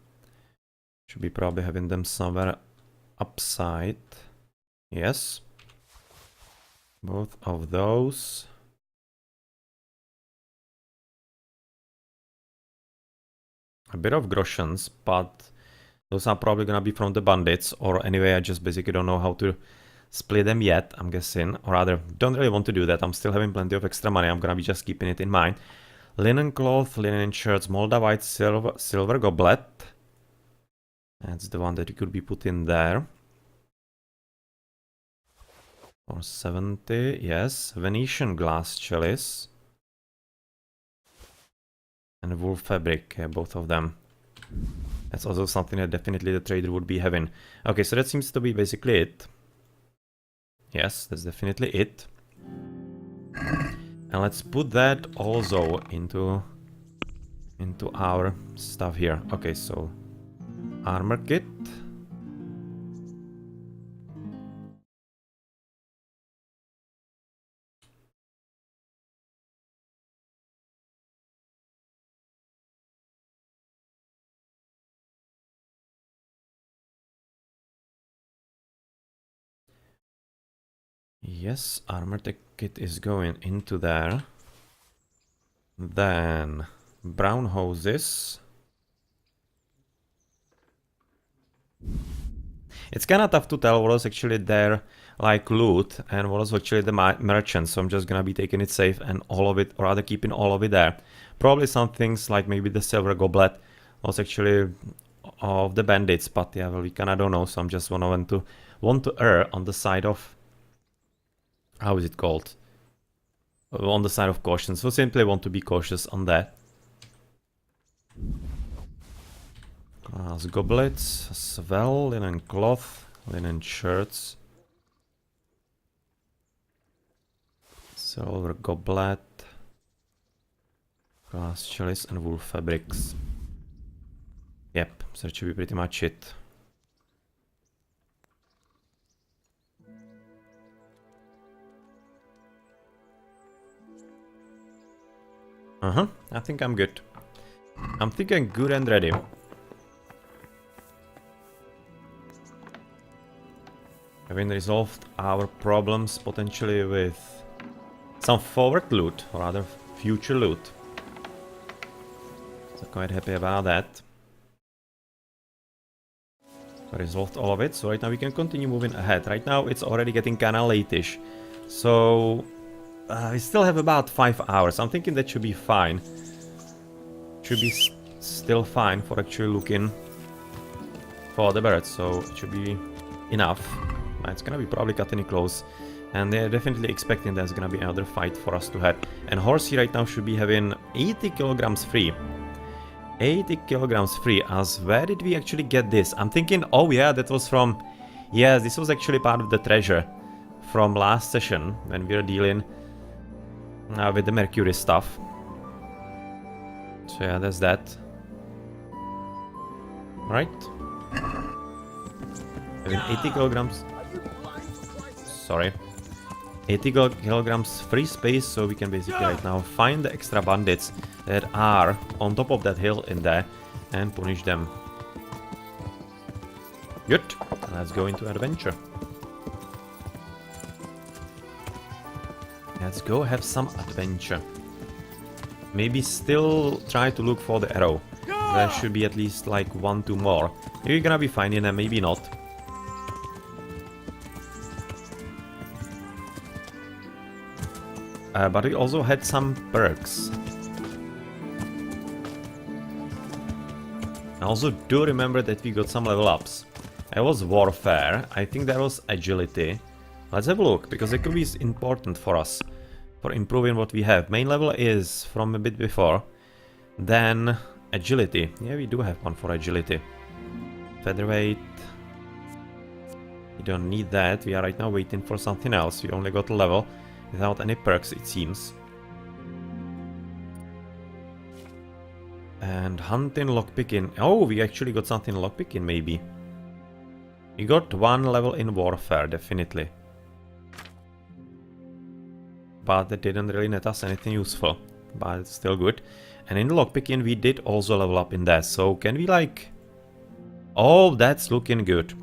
Should be probably having them somewhere upside. Yes. Both of those. A bit of groshens, but those are probably gonna be from the bandits, or anyway, I just basically don't know how to split them yet, I'm guessing. Or rather, don't really want to do that. I'm still having plenty of extra money. I'm gonna be just keeping it in mind. Linen cloth, linen shirts, Moldavite silver goblet. That's the one that you could be put in there. For 70, yes. Venetian glass chalice. And wool fabric, yeah, both of them. That's also something that definitely the trader would be having. Okay, so that seems to be basically it. Yes, that's definitely it. And let's put that also into our stuff here. Okay, so armor kit. Yes, armor kit is going into there. Then brown hoses. It's kind of tough to tell what was actually their like loot and what was actually the merchant, so I'm just gonna be taking it safe and all of it, or rather keeping all of it there. Probably some things like maybe the silver goblet was actually of the bandits, but yeah, well, we kinda don't know, so I'm just want to err on the side of, how is it called? On the side of caution, so simply want to be cautious on that. Glass goblets as well, linen cloth, linen shirts. Silver goblet. Glass chalice and wool fabrics. Yep, so that should be pretty much it. I think I'm good. I'm thinking good and ready. Having resolved our problems potentially with some forward loot, or rather future loot. So quite happy about that. Resolved all of it, so right now we can continue moving ahead. Right now it's already getting kinda late-ish. So we still have about 5 hours. I'm thinking that should be fine. Should be still fine for actually looking for the birds, so it should be enough. It's gonna be probably cutting it close, and they're definitely expecting there's gonna be another fight for us to have. And Horsey right now should be having 80 kilograms free. 80 kilograms free. As where did we actually get this? I'm thinking, oh yeah, that was from, yes, this was actually part of the treasure from last session when we were dealing with the Mercury stuff. So yeah, there's that. Right. Having 80 kilograms. Sorry. 80 kilograms free space, so we can basically right now find the extra bandits that are on top of that hill in there and punish them. Good. Let's go into adventure. Let's go have some adventure. Maybe still try to look for the arrow. There should be at least like 1-2 more. Maybe we're gonna be finding them, maybe not. But we also had some perks. I also do remember that we got some level ups. It was warfare, I think there was agility. Let's have a look, because it could be important for us. For improving what we have. Main level is from a bit before. Then agility. Yeah, we do have one for agility. Featherweight. We don't need that. We are right now waiting for something else. We only got a level without any perks, it seems. And hunting, lockpicking. Oh, we actually got something lockpicking, maybe. We got one level in warfare, definitely. But that didn't really net us anything useful. But it's still good. And in the lockpicking, we did also level up in that. So can we like... Oh, that's looking good.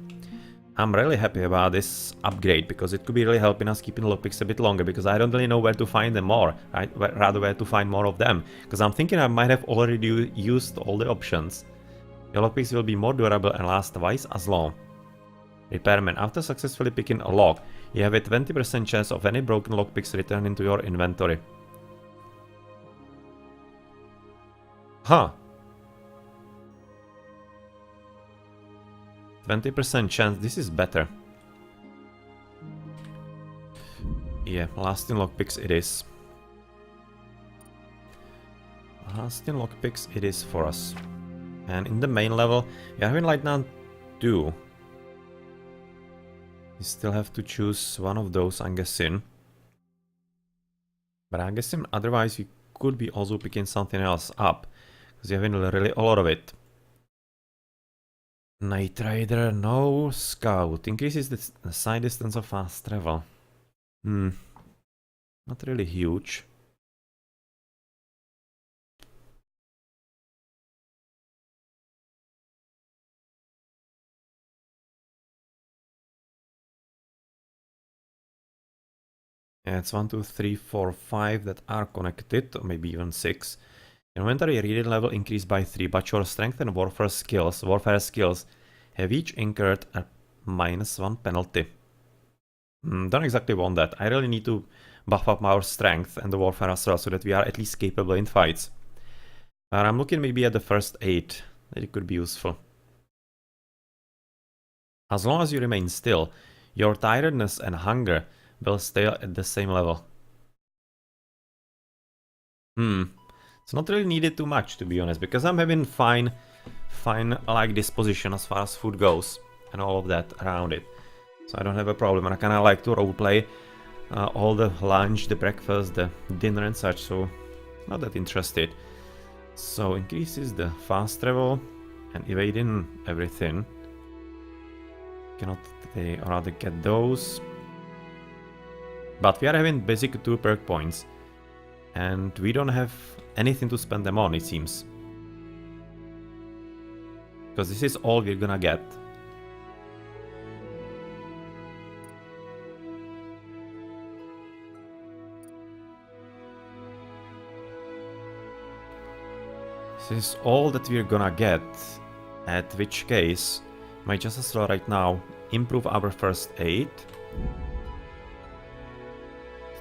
I'm really happy about this upgrade, because it could be really helping us keeping lockpicks a bit longer, because I don't really know where to find them more, right? Rather where to find more of them, because I'm thinking I might have already used all the options. Your lockpicks will be more durable and last twice as long. Repairman. After successfully picking a lock, you have a 20% chance of any broken lockpicks returning to your inventory. Huh. 20% chance, this is better. Yeah, lasting lockpicks it is. Lasting lockpicks it is for us. And in the main level, we are having like now 2. We still have to choose one of those, I'm guessing. But I'm guessing otherwise we could be also picking something else up. Because we're having really a lot of it. Night Rider, no. Scout. Increases the side distance of fast travel. Not really huge. Yeah, it's 1, 2, 3, 4, 5 that are connected, or maybe even 6. Inventory reading level increased by 3, but your strength and warfare skills have each incurred a -1 penalty. Don't exactly want that. I really need to buff up our strength and the warfare as well, so that we are at least capable in fights. But I'm looking maybe at the first aid, that it could be useful. As long as you remain still, your tiredness and hunger will stay at the same level. It's not really needed too much, to be honest, because I'm having fine like disposition as far as food goes and all of that around it. So I don't have a problem, and I kinda like to roleplay all the lunch, the breakfast, the dinner and such, so not that interested. So increases the fast travel and evading everything. Cannot they rather get those. But we are having basic 2 perk points. And we don't have anything to spend them on, it seems. Because this is all we're gonna get. This is all that we're gonna get. At which case, might just as well right now improve our first aid.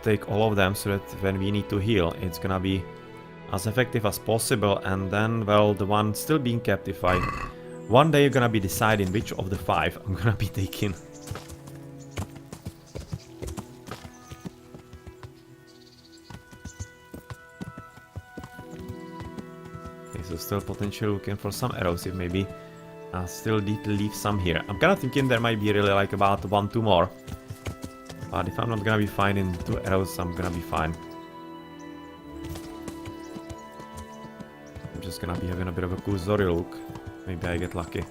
Take all of them so that when we need to heal, it's gonna be as effective as possible. And then, well, the one still being kept, if I... One day you're gonna be deciding which of the 5 I'm gonna be taking. Okay, so still potentially looking for some arrows, if maybe I still need to leave some here. I'm kinda thinking there might be really like about 1-2 more. But if I'm not gonna be finding 2 arrows, I'm gonna be fine. I'm just gonna be having a bit of a cursory look. Maybe I get lucky.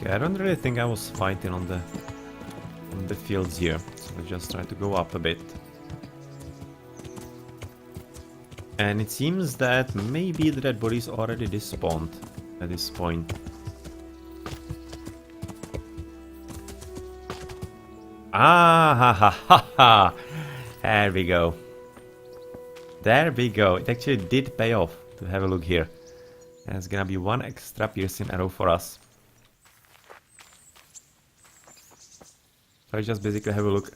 Okay, I don't really think I was fighting on the fields here, so let's just try to go up a bit. And it seems that maybe the dead bodies already despawned at this point. Ah ha ha ha ha! There we go. There we go. It actually did pay off to have a look here. There's gonna be one extra piercing arrow for us. So I just basically have a look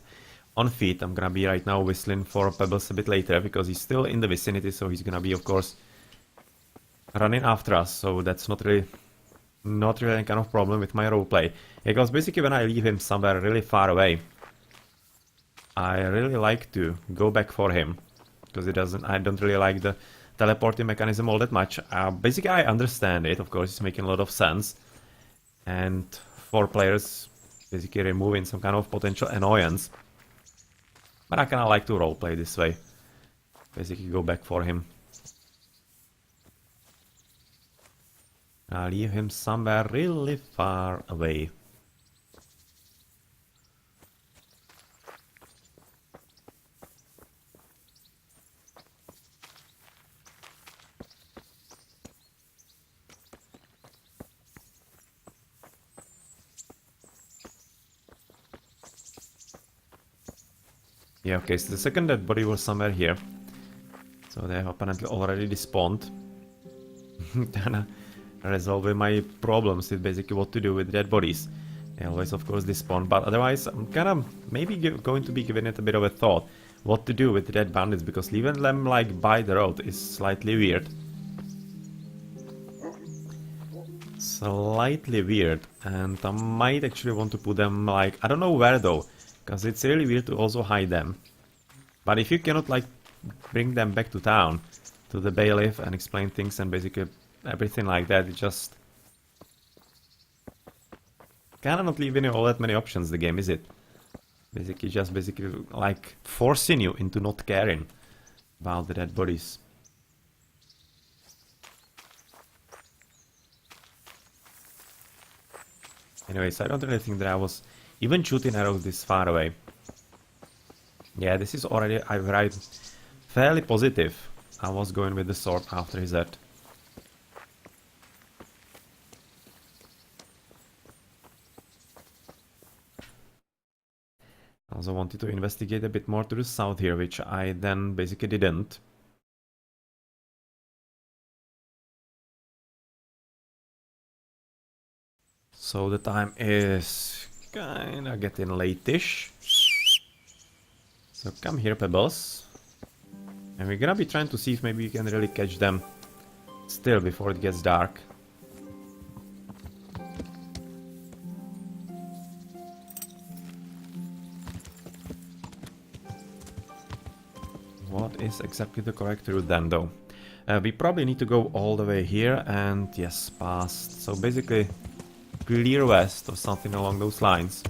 on feet. I'm gonna be right now whistling for Pebbles a bit later because he's still in the vicinity, so he's gonna be, of course, running after us. So that's not really any kind of problem with my roleplay. Because basically when I leave him somewhere really far away, I really like to go back for him. Because I don't really like the teleporting mechanism all that much. Basically I understand it, of course, it's making a lot of sense. And for players, basically removing some kind of potential annoyance. But I kinda like to roleplay this way. Basically go back for him. I'll leave him somewhere really far away. Yeah, okay, so the second dead body was somewhere here. So they have apparently already despawned. Kinda resolving my problems with basically what to do with dead bodies. They always, of course, despawn, but otherwise I'm kinda maybe going to be giving it a bit of a thought. What to do with the dead bandits, because leaving them like by the road is slightly weird. Slightly weird, and I might actually want to put them like, I don't know where though. Because it's really weird to also hide them. But if you cannot like bring them back to town, to the bailiff and explain things and basically everything like that, it just kinda not leaving you all that many options, the game, is it? Basically like forcing you into not caring about the dead bodies. Anyways, I don't really think that I was even shooting arrows this far away. Yeah, this is already, I'm fairly positive I was going with the sword after his head. I also wanted to investigate a bit more to the south here, which I then basically didn't. So the time is kinda getting late-ish. So come here, Pebbles. And we're gonna be trying to see if maybe we can really catch them still before it gets dark. What is exactly the correct route then, though? We probably need to go all the way here and, yes, past. So basically clear west or something along those lines.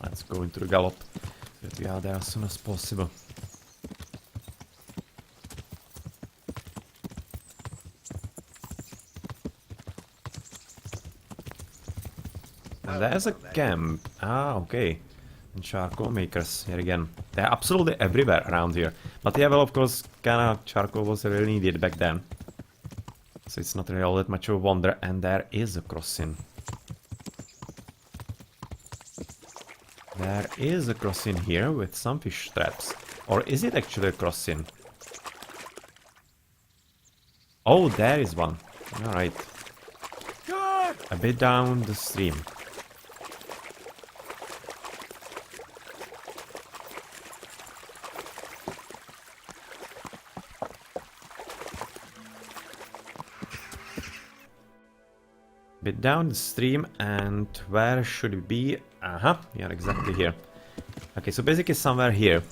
Let's go into the gallop so that we are there as soon as possible. And there's a camp. Ah, okay. And charcoal makers here again. They're absolutely everywhere around here. But yeah, well, of course, kinda charcoal was really needed back then. So it's not really all that much of a wonder. And there is a crossing. There is a crossing here with some fish traps. Or is it actually a crossing? Oh, there is one. Alright. A bit down the stream. Bit down the stream, and where should it be? Aha, we are exactly here. Okay, so basically somewhere here.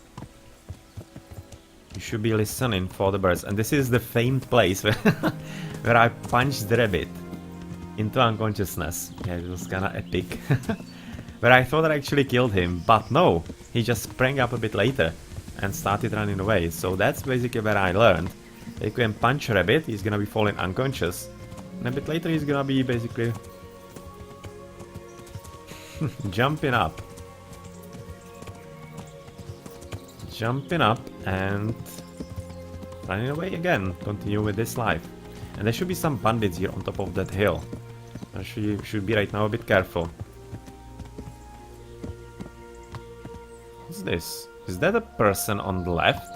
You should be listening for the birds, and this is the famed place where, where I punched the rabbit. into unconsciousness. Yeah, it was kinda epic. But I thought I actually killed him, but no, he just sprang up a bit later and started running away. So that's basically where I learned. You can punch her a bit, he's gonna be falling unconscious. And a bit later he's gonna be basically jumping up. Jumping up and running away again. Continue with this life. And there should be some bandits here on top of that hill. I should be right now a bit careful. What's this? Is that a person on the left?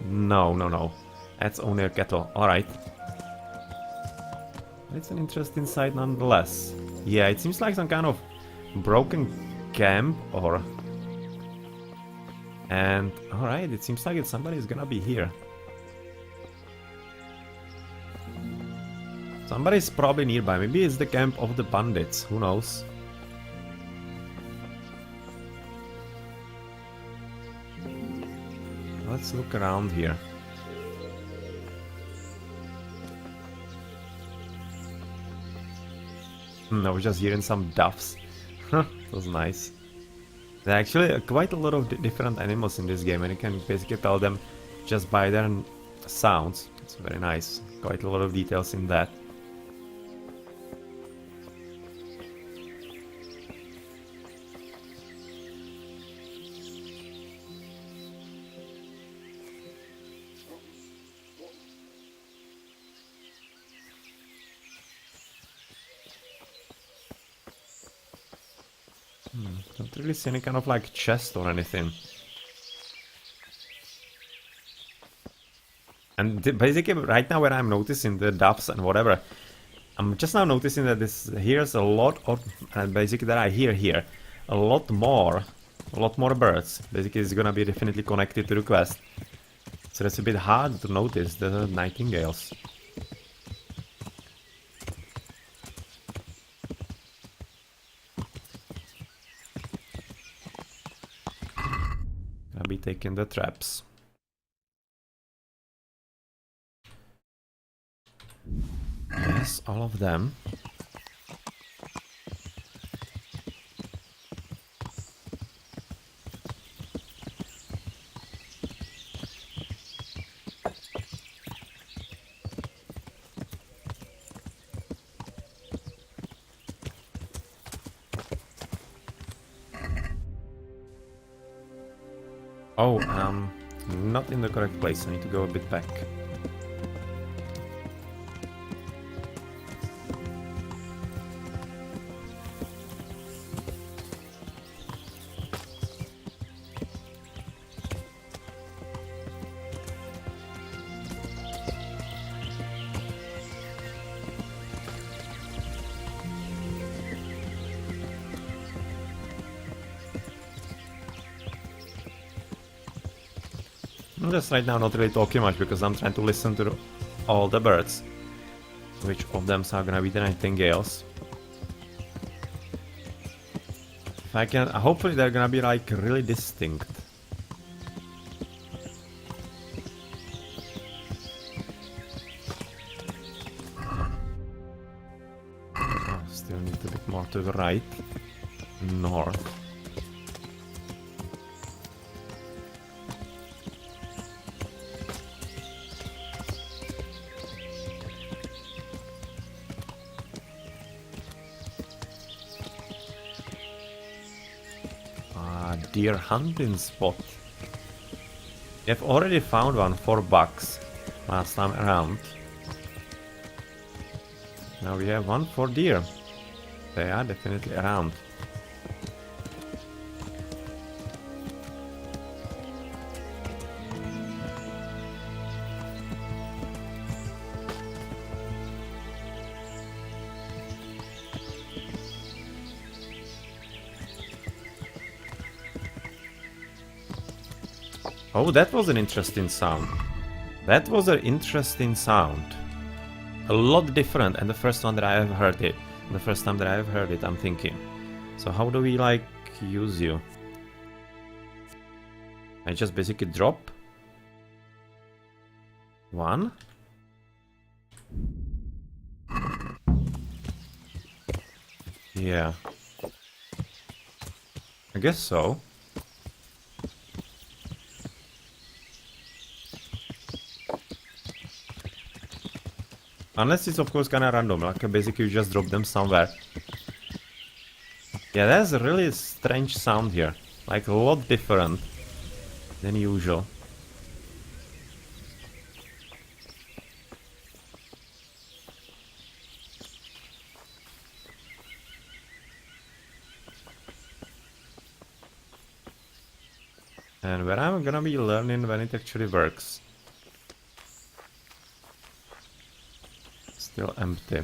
No, no, no. That's only a kettle. Alright. It's an interesting sight nonetheless. Yeah, it seems like some kind of broken camp or... And, alright, it seems like somebody's gonna be here. Somebody's probably nearby. Maybe it's the camp of the bandits. Who knows? Let's look around here. I was just hearing some doves. That was nice. There are actually quite a lot of different animals in this game, and you can basically tell them just by their sounds. It's very nice. Quite a lot of details in that. Don't really see any kind of like chest or anything. And basically right now when I'm noticing the doves and whatever, I'm just now noticing that here's a lot of, and basically that I hear here, a lot more birds. Basically it's gonna be definitely connected to the quest. So it's a bit hard to notice the nightingales. I'll be taking the traps. Yes, all of them. Oh, not in the correct place. I need to go a bit back. I'm just right now not really talking much because I'm trying to listen to all the birds. Which of them are gonna be the nightingales? If I can, hopefully they're gonna be like really distinct. Oh, still need a bit more to the right. North. Deer hunting spot. I've already found one for bucks last time around. Now we have one for deer. They are definitely around. Oh, that was an interesting sound. That was an interesting sound. A lot different than the first one that I have heard it. The first time that I have heard it, I'm thinking. So how do we like use you? I just basically drop one. Yeah. I guess so. Unless it's of course kinda random, like basically you just drop them somewhere. Yeah, that's a really strange sound here. Like a lot different than usual. And where I'm gonna be learning when it actually works. Still empty.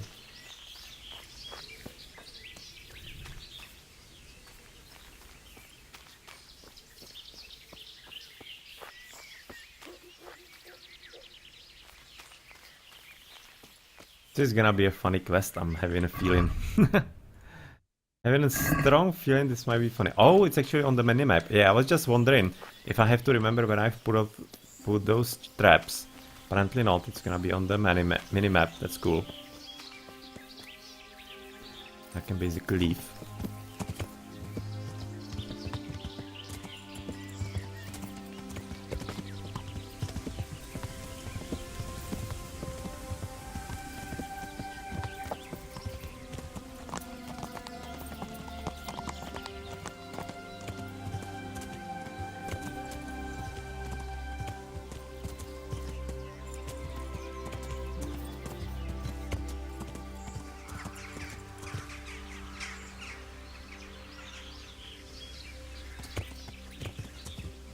This is gonna be a funny quest, I'm having a feeling. Having a strong feeling this might be funny. Oh, it's actually on the minimap. Yeah, I was just wondering if I have to remember where I've put those traps. Apparently not, it's gonna be on the minimap. That's cool. I can basically leave.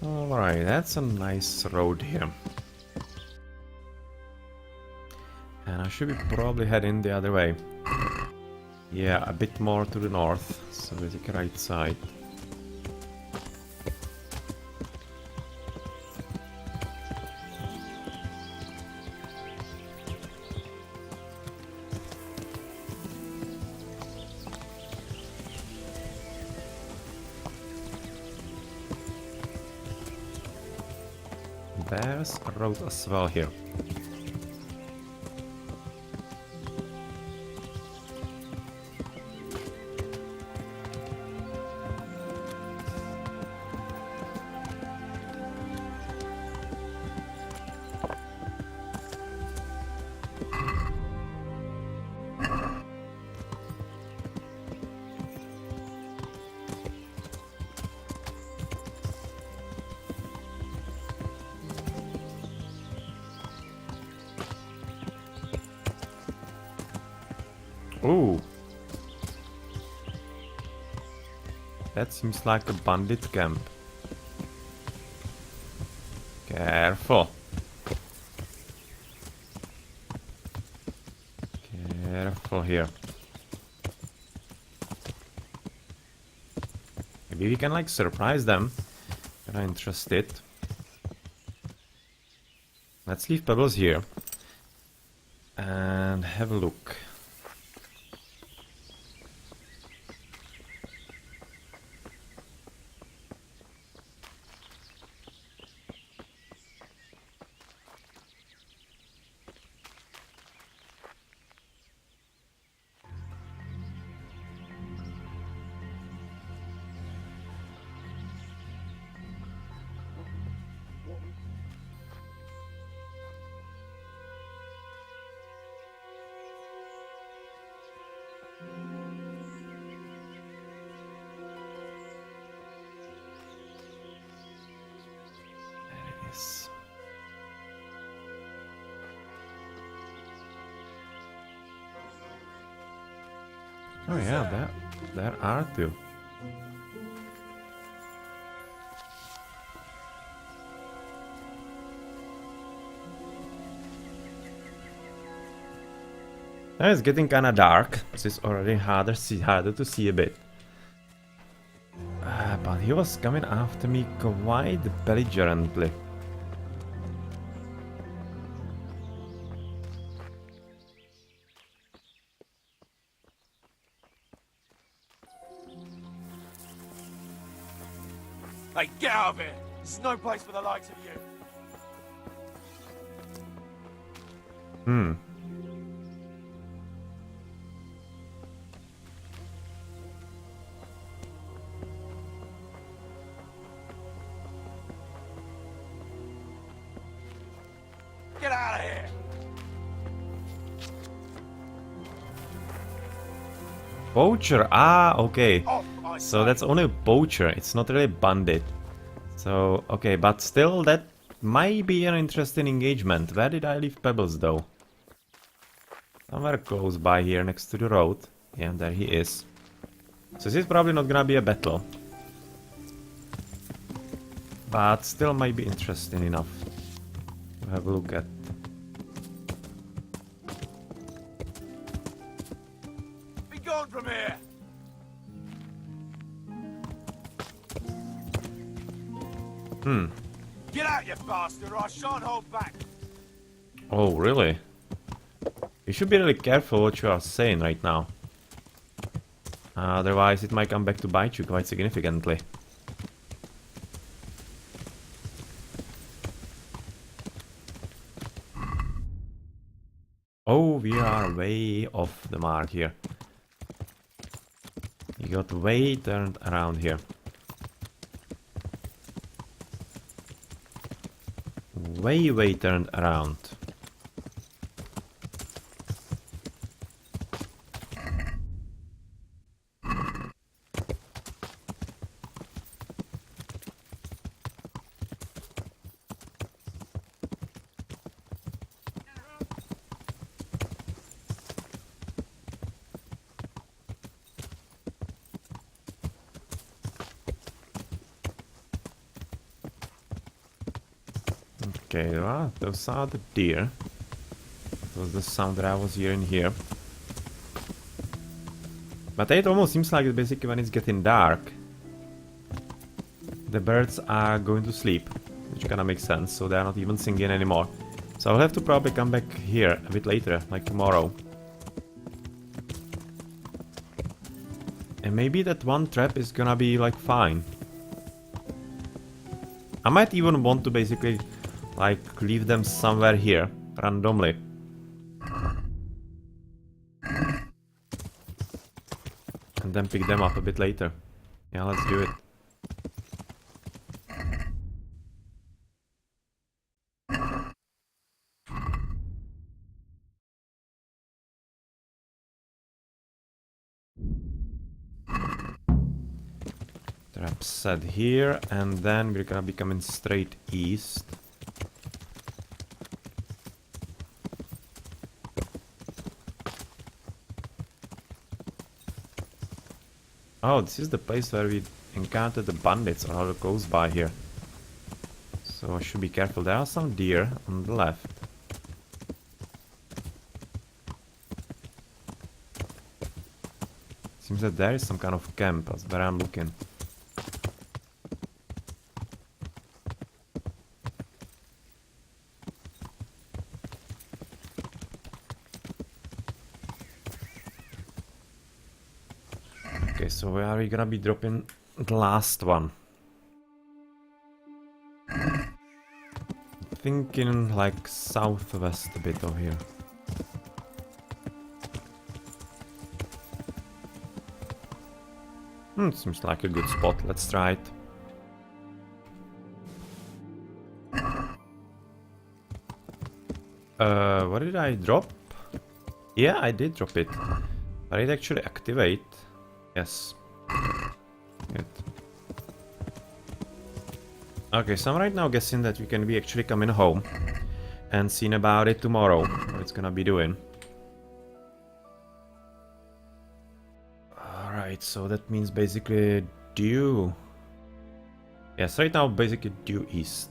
Alright, that's a nice road here. And I should be probably heading the other way. Yeah, a bit more to the north, so basically right side. There's a road as well here. Ooh. That seems like a bandit camp. Careful. Careful here. Maybe we can like surprise them. They're interested. Let's leave pebbles here. And have a look. Oh yeah, there are two. Now it's getting kinda dark, so it's already harder to see a bit. But he was coming after me quite belligerently. Hey, get out of here! This is no place for the likes of you. Get out of here! Poacher, ah, okay. Off, I So say. that's only a poacher, it's not really a bandit. So, okay, but still that might be an interesting engagement. Where did I leave Pebbles though? Somewhere close by here next to the road. Yeah, there he is. So this is probably not gonna be a battle. But still might be interesting enough to have a look at. Be gone from here! Get out, you bastard, or I shan't hold back! Oh, really? You should be really careful what you are saying right now. Otherwise it might come back to bite you quite significantly. Oh, we are way off the mark here. You got way turned around here. Way turned around. Okay, well, those are the deer. That was the sound that I was hearing here. But it almost seems like basically when it's getting dark, the birds are going to sleep, which kinda makes sense, so they're not even singing anymore. So I'll have to probably come back here a bit later, like tomorrow. And maybe that one trap is gonna be like fine. I might even want to basically like leave them somewhere here, randomly. And then pick them up a bit later. Yeah, let's do it. Trap set here, and then we're gonna be coming straight east. Oh, this is the place where we encountered the bandits, or how it goes by here. So I should be careful. There are some deer on the left. Seems that there is some kind of camp, that's where I'm looking. Okay, so where are we gonna be dropping the last one? Thinking like southwest a bit of here. Seems like a good spot. Let's try it. What did I drop? Yeah, I did drop it. Did it actually activate? Yes. Good. Okay, so I'm right now guessing that we can be actually coming home and seeing about it tomorrow, what it's gonna be doing. Alright, so that means basically due. Yes, right now basically due east.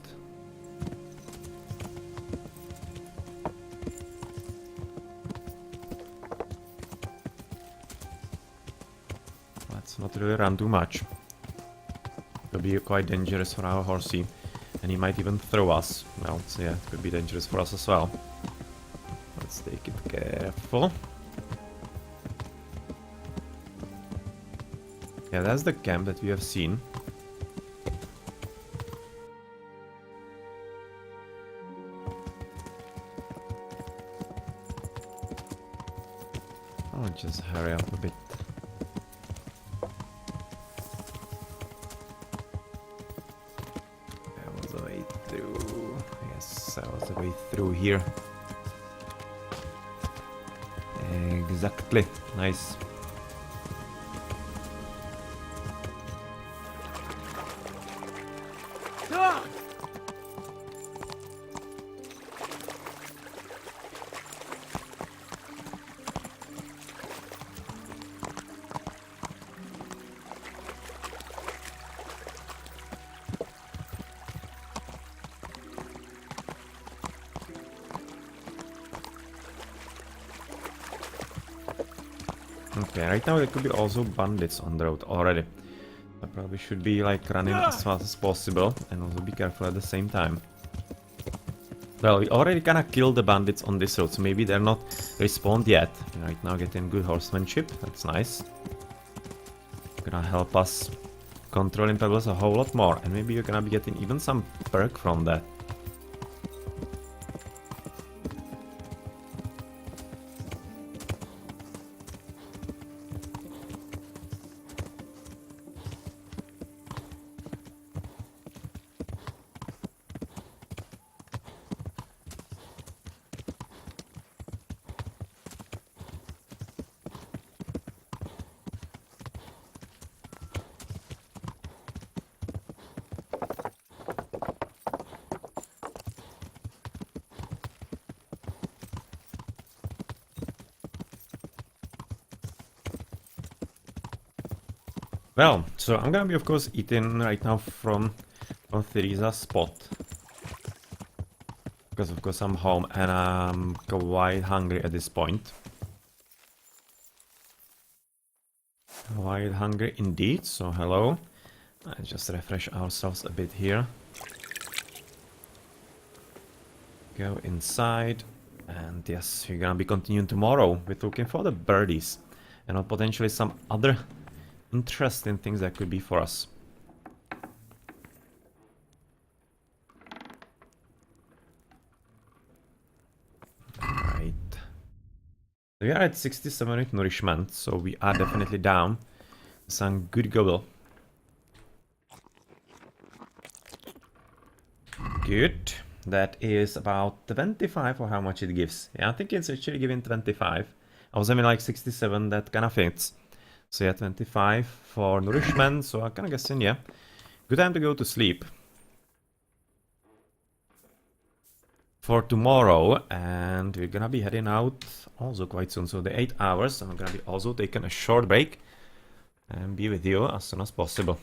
Let's not really run too much. It'll be quite dangerous for our horsey, and he might even throw us. Well, so yeah, it could be dangerous for us as well. Let's take it careful. Yeah, that's the camp that we have seen. I'll just hurry up a bit. There was a way through. Yes, there was a way through here. Exactly. Nice. Okay, right now there could be also bandits on the road already. I probably should be like running as fast as possible and also be careful at the same time. Well, we already kinda killed the bandits on this road, so maybe they're not respawned yet. Right now getting good horsemanship, that's nice. Gonna help us controlling pebbles a whole lot more, and maybe you're gonna be getting even some perk from that. Well, so I'm gonna be of course eating right now from Theresa's spot. Because of course I'm home and I'm quite hungry at this point. Quite hungry indeed, so hello. Let's just refresh ourselves a bit here. Go inside. And yes, we're gonna be continuing tomorrow with looking for the birdies. And potentially some other interesting things that could be for us. Right. We are at 67 with nourishment, so we are definitely down. Some good gobble. Good. That is about 25 or how much it gives. Yeah, I think it's actually giving 25. I was having like 67, that kind of fits. So yeah, 25 for nourishment, so I'm kind of guessing, yeah. Good time to go to sleep. For tomorrow, and we're gonna be heading out also quite soon. So the 8 hours, I'm gonna be also taking a short break and be with you as soon as possible.